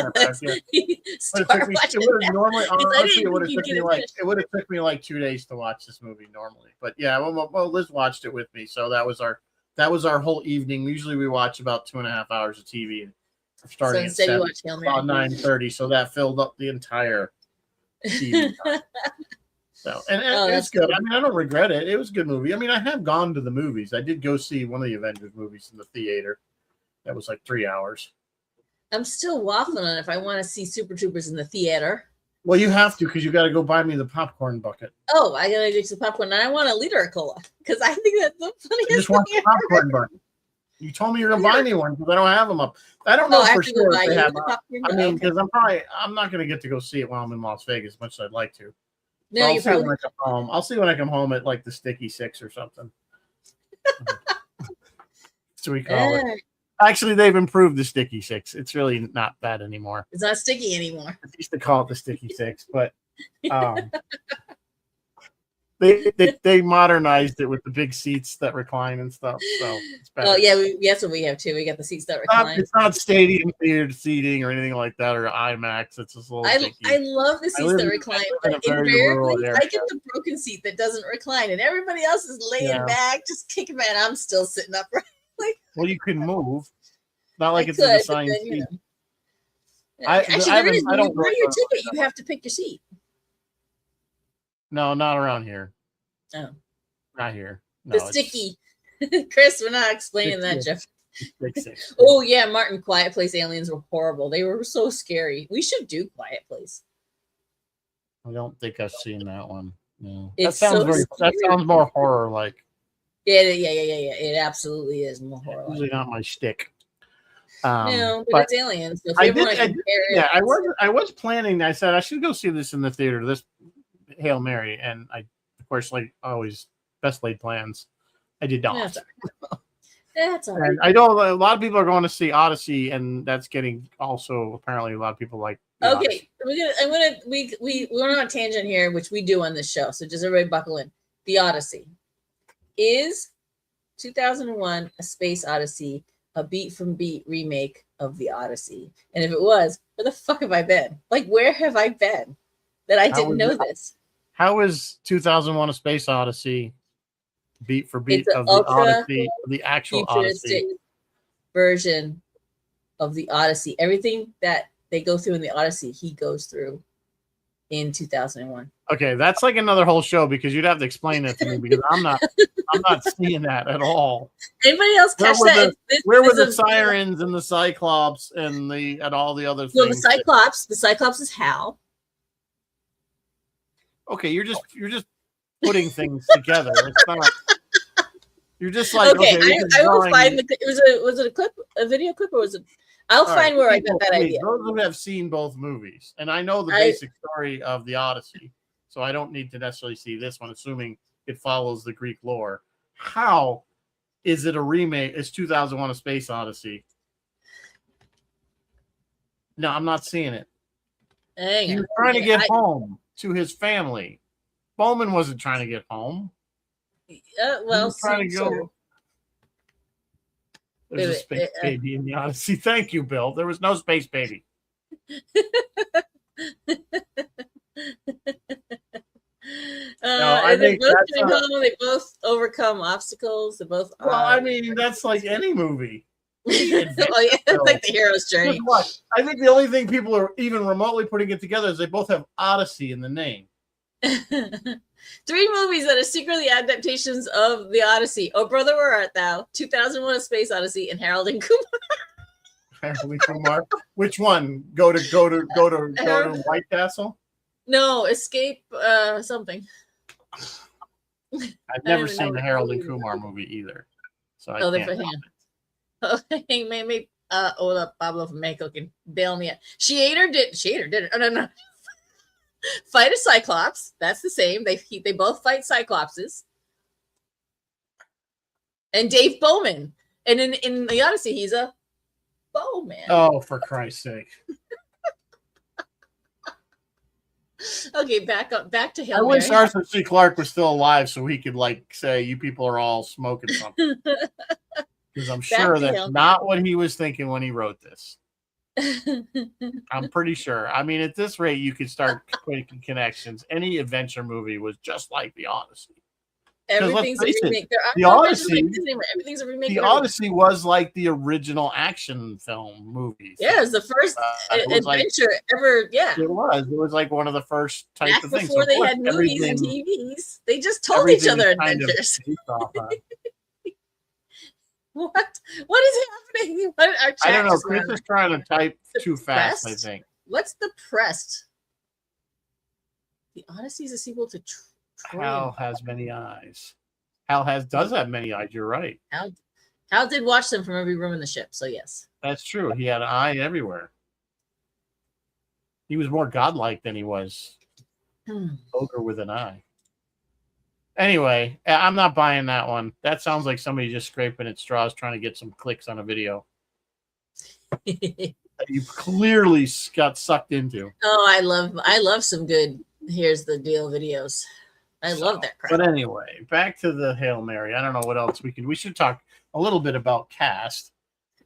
have took me like 2 days to watch this movie normally. But yeah, well, Liz watched it with me, so that was our whole evening. Usually we watch about 2.5 hours of TV, starting at 7, about 9:30. So that filled up the entire TV time. So and it's good. Cool. I mean, I don't regret it. It was a good movie. I mean, I have gone to the movies. I did go see one of the Avengers movies in the theater. That was like 3 hours. I'm still waffling on if I want to see Super Troopers in the theater. Well, you have to, because you got to go buy me the popcorn bucket. Oh, I got to get some popcorn, and I want a liter of cola because I think that's the funniest thing. Just want the popcorn bucket. You told me you're gonna buy me one because I don't have them up. I don't know for sure if they have. I mean, because I'm not gonna get to go see it while I'm in Las Vegas, as much as I'd like to. No, I'll see when I come home. I'll see when I come home at like the Sticky 6 or something. So we call it. Actually, they've improved the Sticky 6. It's really not bad anymore. It's not sticky anymore. I used to call it the Sticky 6, but they modernized it with the big seats that recline and stuff. So it's better. Oh yeah, that's what we have too. We got the seats that recline. It's not stadium theater seating or anything like that, or IMAX. It's just a little. I love the seats that recline, but invariably I get the broken seat that doesn't recline, and everybody else is laying back, just kicking back. I'm still sitting upright. Well, you can move. Not like it's an assigned seat. Actually, there is. When you buy your ticket, you have to pick your seat. No, not around here. Oh. Not here. No, the sticky. Chris, we're not explaining that, Jeff. Oh, yeah, Martin, Quiet Place aliens were horrible. They were so scary. We should do Quiet Place. I don't think I've seen that one. No. That sounds more horror-like. Yeah. It absolutely is more horror. Usually not my shtick. No, but it's aliens. So I was planning. I said I should go see this in the theater. This Hail Mary, and I, of course, like always, best laid plans. I did not. That's all right. And I know a lot of people are going to see Odyssey, and that's getting also apparently a lot of people like. Okay, we're on a tangent here, which we do on this show. So just everybody buckle in. The Odyssey is 2001: A Space Odyssey, a beat from beat remake of the Odyssey. And if it was, where the fuck have I been? Like, where have I been that I didn't know this? How is 2001: A Space Odyssey beat for beat It's an of the ultra Odyssey, the actual futuristic Odyssey. version of the Odyssey. Everything that they go through in the Odyssey, he goes through in 2001. Okay, that's like another whole show because you'd have to explain that to me because I'm not seeing that at all. Anybody else catch that? Where were the sirens and the Cyclops and all the other things? No, the Cyclops is Hal. Okay, you're just putting things together. It's not. You're just like okay. I will find was it a video clip, or was it? I'll find where I got that idea. Those who have seen both movies, and I know the basic story of the Odyssey, so I don't need to necessarily see this one, assuming it follows the Greek lore. How is it a remake? It's 2001: A Space Odyssey. No, I'm not seeing it. He was trying to get home to his family. Bowman wasn't trying to get home. Well, trying to go. There's a space baby in the Odyssey. Thank you, Bill. There was no space baby. They both overcome obstacles. They both. Well, I mean, that's like any movie. Like the hero's journey. I think the only thing people are even remotely putting it together is they both have Odyssey in the name. 3 movies that are secretly adaptations of the Odyssey. Oh, Brother, Where Art Thou? 2001: A Space Odyssey, and Harold and Kumar. Harold and Kumar. Which one? Go to White Castle? No, Escape something. I've never seen the Harold and Kumar movie either, so I they're for him. Oh, maybe Pablo from Mexico can bail me out. She ate or didn't. Oh, no. Fight a Cyclops. That's the same. They both fight Cyclopses. And Dave Bowman. And in the Odyssey, he's a bowman. Oh, for Christ's sake. Okay, back to Hail I Mary. wish Arthur C. Clarke was still alive so he could say, you people are all smoking something. Because I'm sure that's not what he was thinking when he wrote this. I'm pretty sure. I mean, at this rate, you could start making connections. Any adventure movie was just like the Odyssey. Everything's a remake. The Odyssey, everything's a remake. The Odyssey was like the original action film movie. Yeah, it was the first adventure ever. Yeah, it was. It was like one of of things. Before they had movies and TVs, they just told each other adventures. What is happening? I don't know. Chris is trying to type too fast, I think. What's the pressed? The Odyssey is a sequel to Hal has many eyes. Hal does have many eyes. You're right. Hal did watch them from every room in the ship, so yes. That's true. He had an eye everywhere. He was more godlike than he was ogre with an eye. Anyway, I'm not buying that one. That sounds like somebody just scraping at straws trying to get some clicks on a video. You clearly got sucked into. Oh, I love some good Here's the Deal videos. I love that crap. But anyway, back to the Hail Mary. I don't know what else we should talk a little bit about cast.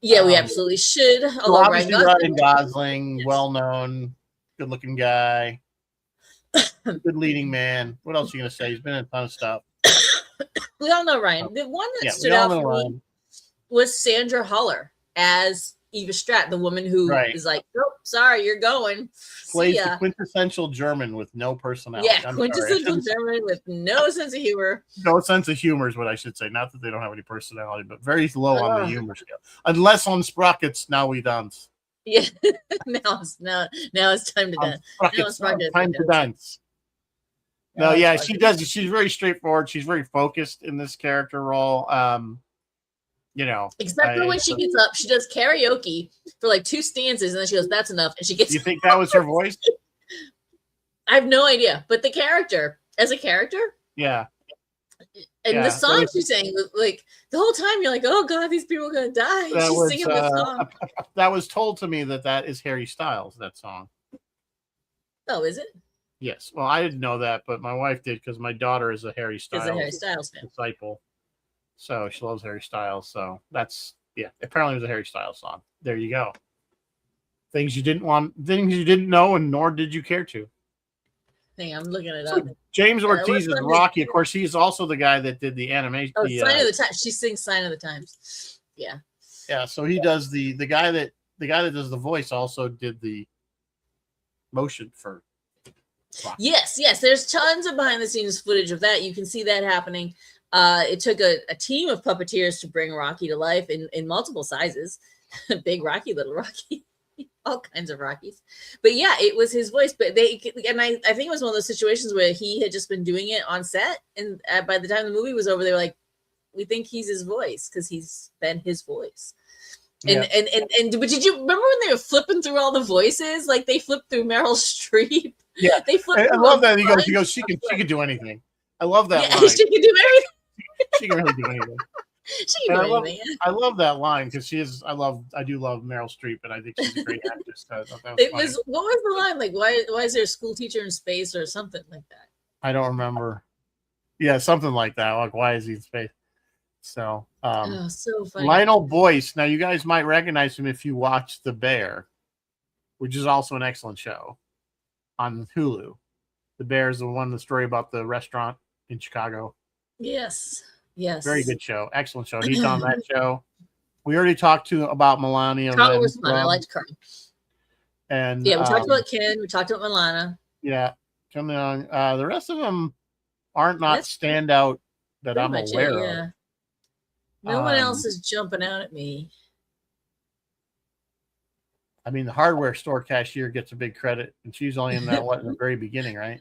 Yeah, we absolutely should. So obviously Ryan Gosling, well-known, good-looking guy. Good leading man. What else are you going to say? He's been in a ton of stuff. We all know Ryan. The one that stood out for me was Sandra Huller as Eva Stratt, the woman who is like, "Nope, sorry, you're going." Plays the quintessential German with no personality. Yeah, quintessential German with no sense of humor. No sense of humor is what I should say. Not that they don't have any personality, but very low on the humor scale. Unless on Sprockets, now we dance. Yeah, now it's time to dance. Time to dance. No, yeah, she does. She's very straightforward. She's very focused in this character role. Except for when she gets up, she does karaoke for like 2 stanzas, and then she goes, "That's enough," and she gets. You think that was her voice? I have no idea, but the character, as a character, yeah. And the song she's saying, like the whole time, you're like, "Oh God, these people are gonna die." She's singing the song. That was told to me that is Harry Styles. That song. Oh, is it? Yes. Well, I didn't know that, but my wife did because my daughter is a Harry Styles disciple. So she loves Harry Styles. So apparently it was a Harry Styles song. There you go. Things you didn't know, and nor did you care to. Hey, I'm looking it So up. James Ortiz is what's on Rocky. Of course, he's also the guy that did the animation. Oh, Sign of the Times. She sings "Sign of the Times." Yeah. Yeah. So he does the guy that does the voice also did the motion for Rocky. Yes, yes. There's tons of behind the scenes footage of that. You can see that happening. It took a team of puppeteers to bring Rocky to life in multiple sizes. Big Rocky, little Rocky, all kinds of Rockies. But yeah, it was his voice. But I think it was one of those situations where he had just been doing it on set, and by the time the movie was over, they were like, "We think he's his voice because he's been his voice." Yeah. But did you remember when they were flipping through all the voices? Like they flipped through Meryl Streep. Yeah, they flipped. I love that. He goes. She can do anything. I love that line. She can do everything. She can really do anything. She can do anything. I love that line because she is. I do love Meryl Streep, and I think she's a great actress. What was the line? Like, why is there a school teacher in space or something like that? I don't remember. Yeah, something like that. Like, why is he in space? So, so funny. Lionel Boyce. Now, you guys might recognize him if you watch The Bear, which is also an excellent show on Hulu. The Bear is the one, the story about the restaurant in Chicago. Yes. Very good show. Excellent show. He's on that show. We already talked about Melania. Carl was fun. I liked Carl. And yeah, we talked about Ken. We talked about Milana. Yeah, coming on. The rest of them aren't standout that I'm aware of. No one else is jumping out at me. I mean, the hardware store cashier gets a big credit, and she's only in that in the very beginning, right?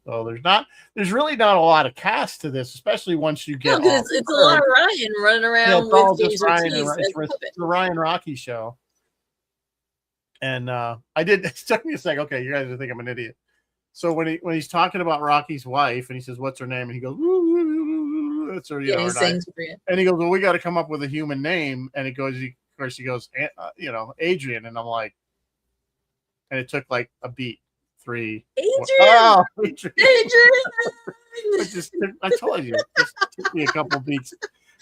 So there's really not a lot of cast to this, especially once you get. No, it's a lot of Ryan running around with James Ortiz. It's the Ryan Rocky show. And it took me a second. Okay, you guys think I'm an idiot. So when he's talking about Rocky's wife, and he says, "What's her name?" and he goes, "That's her." He sings for you. And he goes, "Well, we got to come up with a human name." And it goes, he goes, Adrian, and I'm like, and it took like a beat. 3. Adrian. I told you, it just took me a couple beats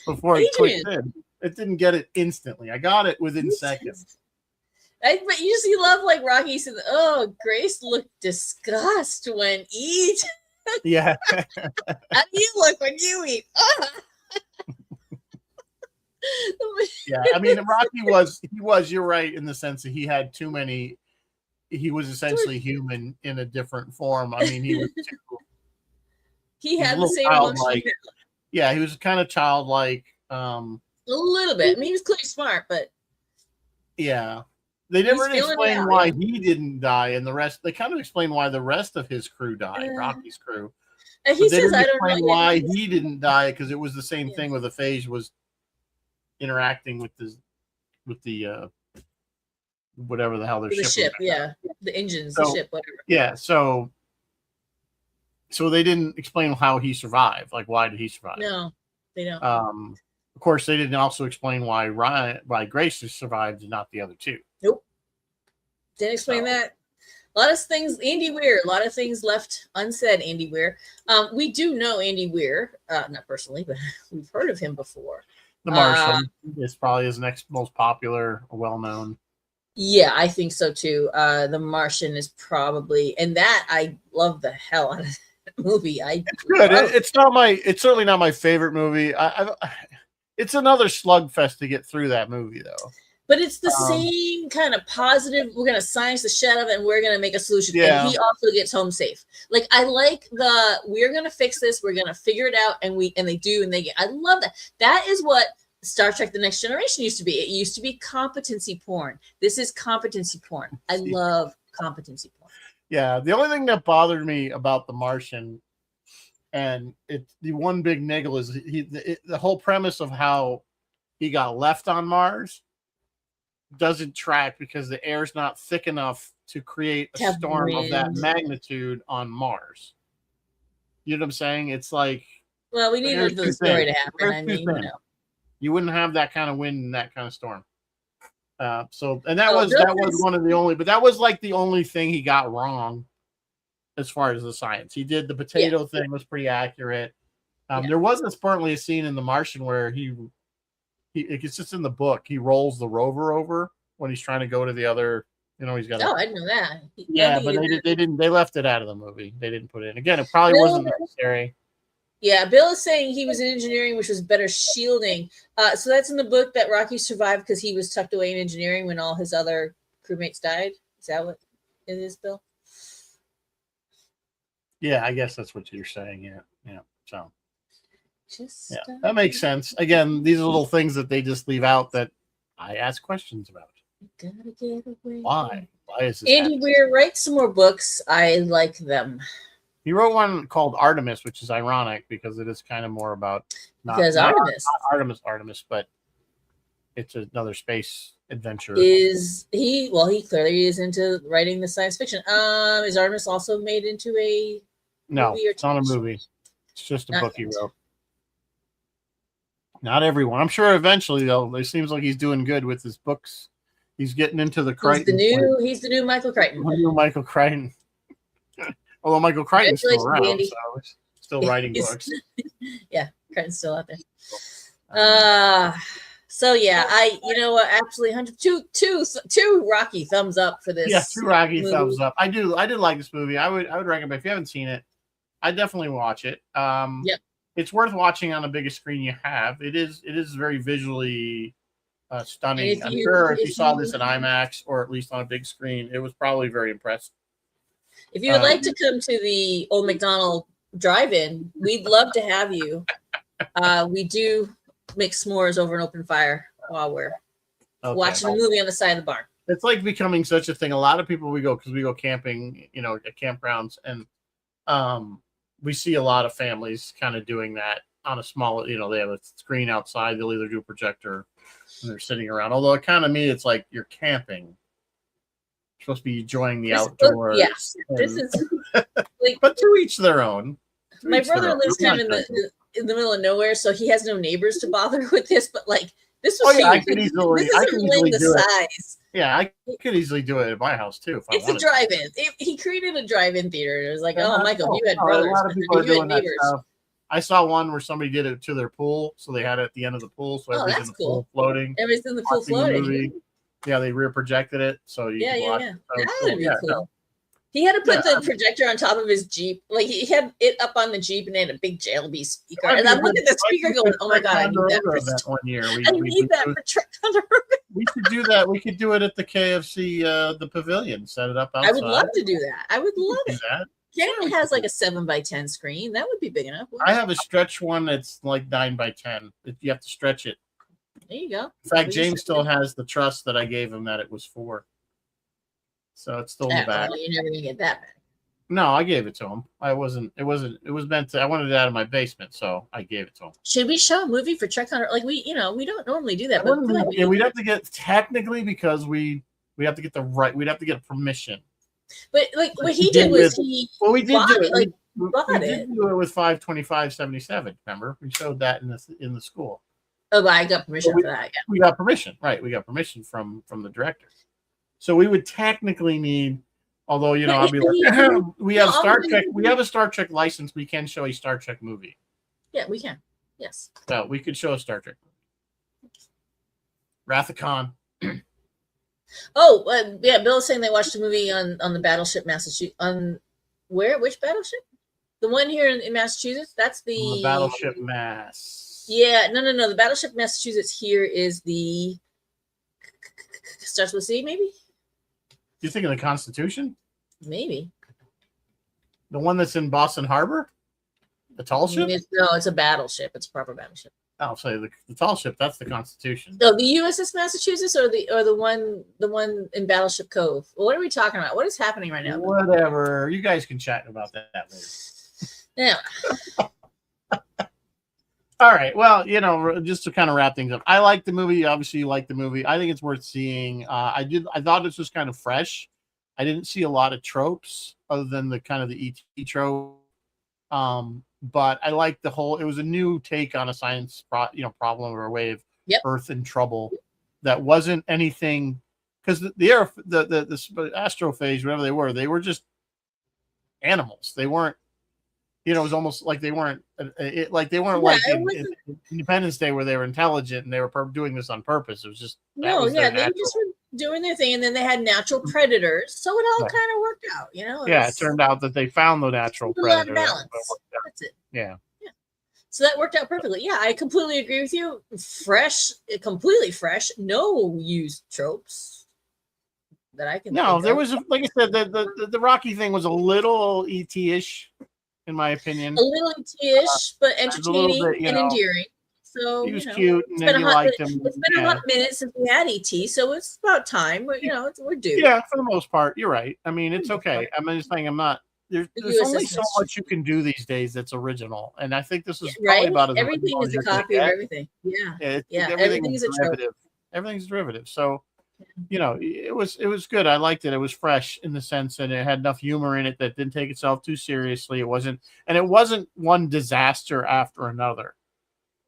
before it clicked in. It didn't get it instantly. I got it within seconds. But you love like Rocky said, "Oh, Grace looked disgust when eat." Yeah. How do you look when you eat? Yeah, I mean, Rocky was. You're right in the sense that he had too many. He was essentially human in a different form. I mean, he was. He had the same emotion. Yeah, he was kind of childlike. A little bit. I mean, he was clearly smart, but yeah. They never explained why he didn't die, and the rest. They kind of explained why the rest of his crew died, Rocky's crew. And he says, "I don't know why he didn't die because it was the same thing with the phage was interacting with the whatever the hell they're ship, the engines, the ship, whatever." Yeah, so they didn't explain how he survived. Like, why did he survive? No, they don't. Of course, they didn't also explain why Grace survived and not the other two. Nope. Didn't explain that. A lot of things, Andy Weir, a lot of things left unsaid, Andy Weir. We do know Andy Weir, not personally, but we've heard of him before. The Martian is probably his next most popular, well-known. Yeah, I think so too. The Martian is probably, and that I love the hell out of that movie. It's good. It's certainly not my favorite movie. It's another slugfest to get through that movie, though. But it's the same kind of positive. We're gonna science the shit out of it, and we're gonna make a solution. Yeah. And he also gets home safe. Like, I like we're gonna fix this. We're gonna figure it out, and they do, and they get. I love that. That is what Star Trek: The Next Generation used to be. It used to be competency porn. This is competency porn. I love competency porn. Yeah, the only thing that bothered me about The Martian, and the one big niggle is the whole premise of how he got left on Mars doesn't track because the air's not thick enough to create a storm of that magnitude on Mars. You know what I'm saying? It's like, well, we needed the story to happen. I mean, you wouldn't have that kind of wind and that kind of storm. That was one of the only, but that was like the only thing he got wrong as far as the science. He did the potato thing was pretty accurate. There was apparently a scene in The Martian where it's just in the book. He rolls the rover over when he's trying to go to the other You know, he's got. Oh, I didn't know that. Yeah, but they didn't. They left it out of the movie. They didn't put it in. Again, it probably wasn't necessary. Yeah, Bill is saying he was in engineering, which was better shielding. So that's in the book that Rocky survived because he was tucked away in engineering when all his other crewmates died. Is that what it is, Bill? Yeah, I guess that's what you're saying. Yeah. So, that makes sense. Again, these are little things that they just leave out that I ask questions about. Gotta get away. Why? Why is this? Andy Weir, write some more books. I like them. He wrote one called Artemis, which is ironic because it is kind of more about not Artemis, but it's another space adventure. Is he? Well, he clearly is into writing the science fiction. Is Artemis also made into a no? It's not a movie. It's just a book he wrote. Not everyone. I'm sure eventually though. It seems like he's doing good with his books. He's getting into the Crichton. He's the new Michael Crichton. Michael Crichton. Although Michael Crichton's still around, so still writing books. Yeah, Crichton's still out there. So yeah, you know what? Actually, two Rocky thumbs up for this. Yeah, 2 Rocky thumbs up. I did like this movie. I would recommend if you haven't seen it, I definitely watch it. Yep. It's worth watching on the biggest screen you have. It is very visually stunning. I'm sure if you saw this at IMAX or at least on a big screen, it was probably very impressive. If you would like to come to the Old McDonald Drive-In, we'd love to have you. We do make s'mores over an open fire while we're watching a movie on the side of the barn. It's like becoming such a thing. A lot of people we go camping, at campgrounds, and we see a lot of families kind of doing that on a small, they have a screen outside. They'll either do a projector and they're sitting around. Although it kind of me, it's like you're camping. You're supposed to be enjoying the outdoors. Yes, this is like, but to each their own. My brother lives kind of in the middle of nowhere, so he has no neighbors to bother with this. But like, this was huge. I could easily do size. Yeah, I could easily do it at my house too. It's a drive-in. He created a drive-in theater. It was like, Michael, you had brothers. A lot of people are doing that stuff. I saw one where somebody did it to their pool, so they had it at the end of the pool, so everybody's in the pool floating. Everybody's in the pool floating. Yeah, they rear projected it, so you can watch. Yeah. That would be cool. No. He had to put the projector on top of his Jeep. Like he had it up on the Jeep and they had a big JLB speaker. And I'm looking at the speaker going, "Oh my god, I need that for 1 year." I need that for Trek Thunder. We should do that. We could do it at the KFC, the pavilion. Set it up outside. I would love to do that. I would love it. Ken has like a 7x10 screen. That would be big enough. I have a stretch one that's like 9x10. You have to stretch it. There you go. In fact, James still has the trust that I gave him that it was for. So it's still in the back. Well, you're never gonna get that back. No, I gave it to him. It was meant to. I wanted it out of my basement, so I gave it to him. Should we show a movie for Trek Hunter? Like we don't normally do that, but we'd have to get technically because we have to get we'd have to get permission. But like what he did was we did do it. We did do it with 525/77. Remember, we showed that in the school. Oh, but I got permission for that. Yeah, we got permission. Right, we got permission from the director. So we would technically need, although I'll be like, we have Star Trek. We have a Star Trek license. We can show a Star Trek movie. Yeah, we can. Yes. So we could show a Star Trek movie. Wrath of Khan. Bill is saying they watched a movie on the battleship Massachusetts. On where? Which battleship? The one here in Massachusetts. That's the battleship Mass. Yeah, no. The battleship Massachusetts here is the starts with C, maybe. You think of the Constitution? Maybe. The one that's in Boston Harbor? The tall ship? It's a battleship. It's a proper battleship. I'll say the tall ship. That's the Constitution. No, the USS Massachusetts or the one in Battleship Cove. What are we talking about? What is happening right now? Whatever. You guys can chat about that later. Yeah. All right. Well, just to kind of wrap things up, I like the movie. Obviously, you like the movie. I think it's worth seeing. I thought this was kind of fresh. I didn't see a lot of tropes other than the kind of the ET trope. But I liked the whole. It was a new take on a science problem or a way of Earth in trouble. That wasn't anything because the astrophage, whatever they were just animals. They weren't. It was almost like they weren't like in Independence Day where they were intelligent and they were doing this on purpose. It was just they doing their thing, and then they had natural predators, so it all kind of worked out, you know. It turned out that they found the natural predator. Balance. That's it. Yeah. So that worked out perfectly. Yeah, I completely agree with you. Fresh, completely fresh, no used tropes that I can. No, there was, like I said, the Rocky thing was a little ET-ish, in my opinion. A little ET-ish, but entertaining and endearing. So he was cute, and then you liked him. It's been a hot minute since we had ET, so it's about time. We're due. Yeah, for the most part, you're right. I mean, it's okay. I'm just saying, I'm not. There's only so much you can do these days that's original, and I think this is probably about as everything is a copy of everything. Everything is a derivative. Everything's derivative. So, it was good. I liked it. It was fresh in the sense that it had enough humor in it that didn't take itself too seriously. It wasn't one disaster after another.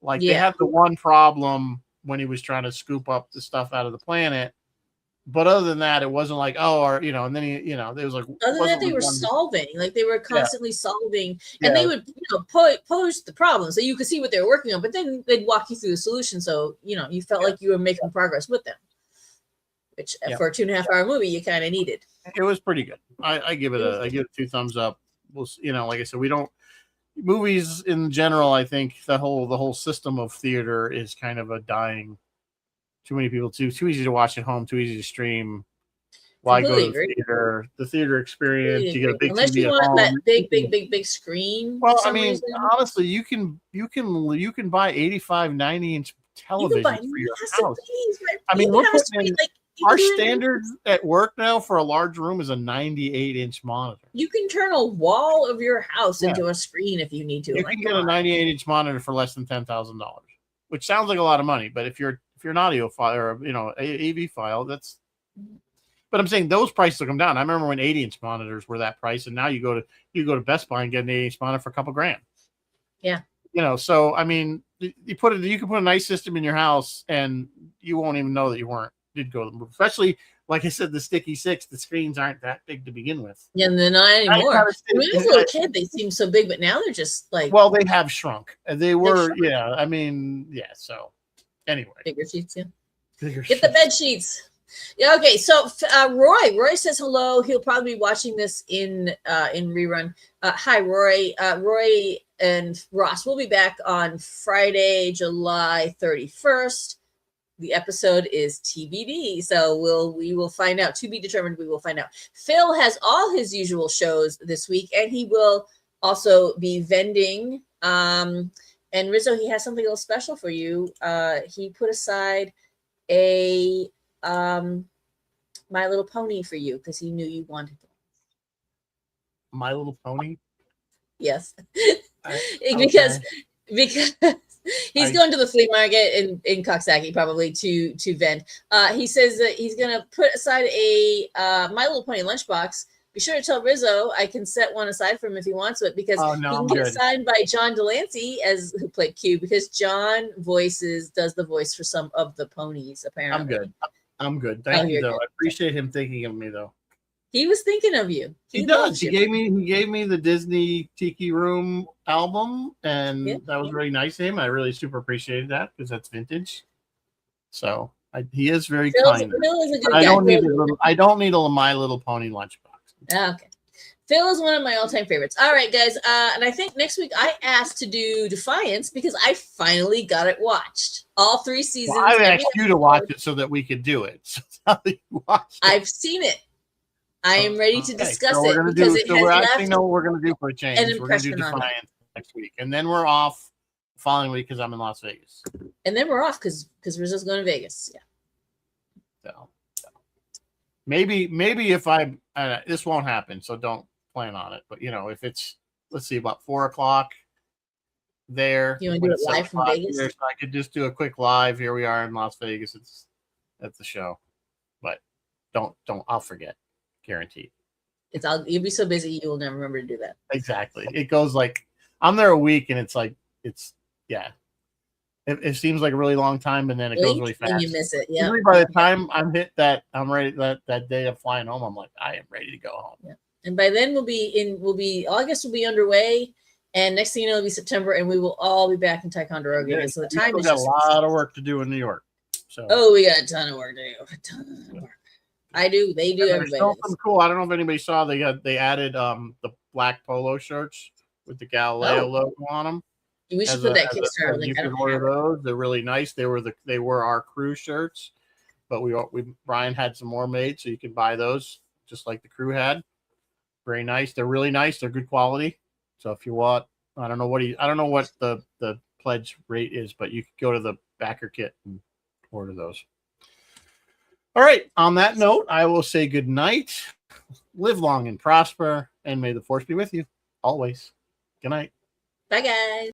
Like they had the one problem when he was trying to scoop up the stuff out of the planet. But other than that, it wasn't like, and then it was like, other than that, they were solving, like they were constantly solving, and they would, pose the problem so you could see what they were working on, but then they'd walk you through the solution, so you felt like you were making progress with them, which for a 2.5 hour movie you kind of needed. It was pretty good. I give it 2 thumbs up. We'll, like I said, we don't movies in general. I think the whole system of theater is kind of a dying. Too many people too easy to watch at home, too easy to stream. Why go to the theater? The theater experience, you get a big unless TV you want that big screen. Well, I mean, honestly, you can buy 85, 90 inch television for your house. I mean, we're putting in, our standard at work now for a large room is a 98 inch monitor. You can turn a wall of your house into a screen if you need to. You can get a 98 inch monitor for less than $10,000, which sounds like a lot of money, but if you're an audiophile or AV file, that's. But I'm saying those prices will come down. I remember when 80-inch monitors were that price, and now you go to Best Buy and get an 80-inch monitor for a couple grand. Yeah. So I mean, you can put a nice system in your house, and you won't even know that you did go to the movie. Especially, like I said, the Sticky 6, the screens aren't that big to begin with. Yeah, and they're not anymore. When I was a little kid, they seemed so big, but now they're just like. Well, they have shrunk. They were, I mean, So. Anyway, bigger sheets, Get the bed sheets. Yeah, okay. So Roy says hello. He'll probably be watching this in rerun. Hi, Roy. Roy and Ross will be back on Friday, July 31st. The episode is TBD, so we will find out. To be determined. We will find out. Phil has all his usual shows this week, and he will also be vending. And Rizzo, he has something a little special for you. He put aside a My Little Pony for you because he knew you wanted it. My Little Pony? Yes. Because he's going to the flea market in Coxsackie probably to vend. He says that he's going to put aside a My Little Pony lunchbox. Be sure to tell Rizzo I can set one aside for him if he wants it because he can get it signed by John Delancey who played Q because John does the voice for some of the ponies apparently. I'm good. Thank you though. I appreciate him thinking of me though. He was thinking of you. He does. He gave me the Disney Tiki Room album, and that was really nice of him. I really super appreciated that because that's vintage. So he is very kind. Phil is a good guy. I don't need a My Little Pony lunchbox. Okay. Phil is one of my all-time favorites. All right, guys. And I think next week I asked to do Defiance because I finally got it watched. All 3 seasons. Well, I asked you to watch it so that we could do it. So you watched it. I've seen it. I am ready to discuss it because it has we're left actually know what we're going to do for a change. We're going to do Defiance next week. And then we're off the following week because I'm in Las Vegas. And then we're off because Rizzo's going to Vegas. Yeah. So. Maybe if this won't happen, so don't plan on it. But if it's let's see about 4:00 there, you want to do it live from Vegas? So I could just do a quick live. Here we are in Las Vegas. It's at the show, but don't. I'll forget, guaranteed. You'll be so busy you will never remember to do that. Exactly. It goes like I'm there a week, and it's like It seems like a really long time, and then it goes really fast. And you miss it. Yeah. By the time I'm ready. That day of flying home, I'm like, I am ready to go home. Yeah. And by then August will be underway, and next thing it'll be September, and we will all be back in Ticonderoga. So the time is got a lot of work to do in New York. So we got a ton of work to do. A ton of work. I do. They do. Everybody does. Something cool. I don't know if anybody saw they added the black polo shirts with the Galileo logo on them. We should put that Kickstarter link. You can order those. They're really nice. They were our crew shirts, but Brian had some more made, so you can buy those just like the crew had. Very nice. They're really nice. They're good quality. So if you want, I don't know what the pledge rate is, but you could go to the backer kit and order those. All right. On that note, I will say good night. Live long and prosper, and may the force be with you always. Good night. Bye, guys.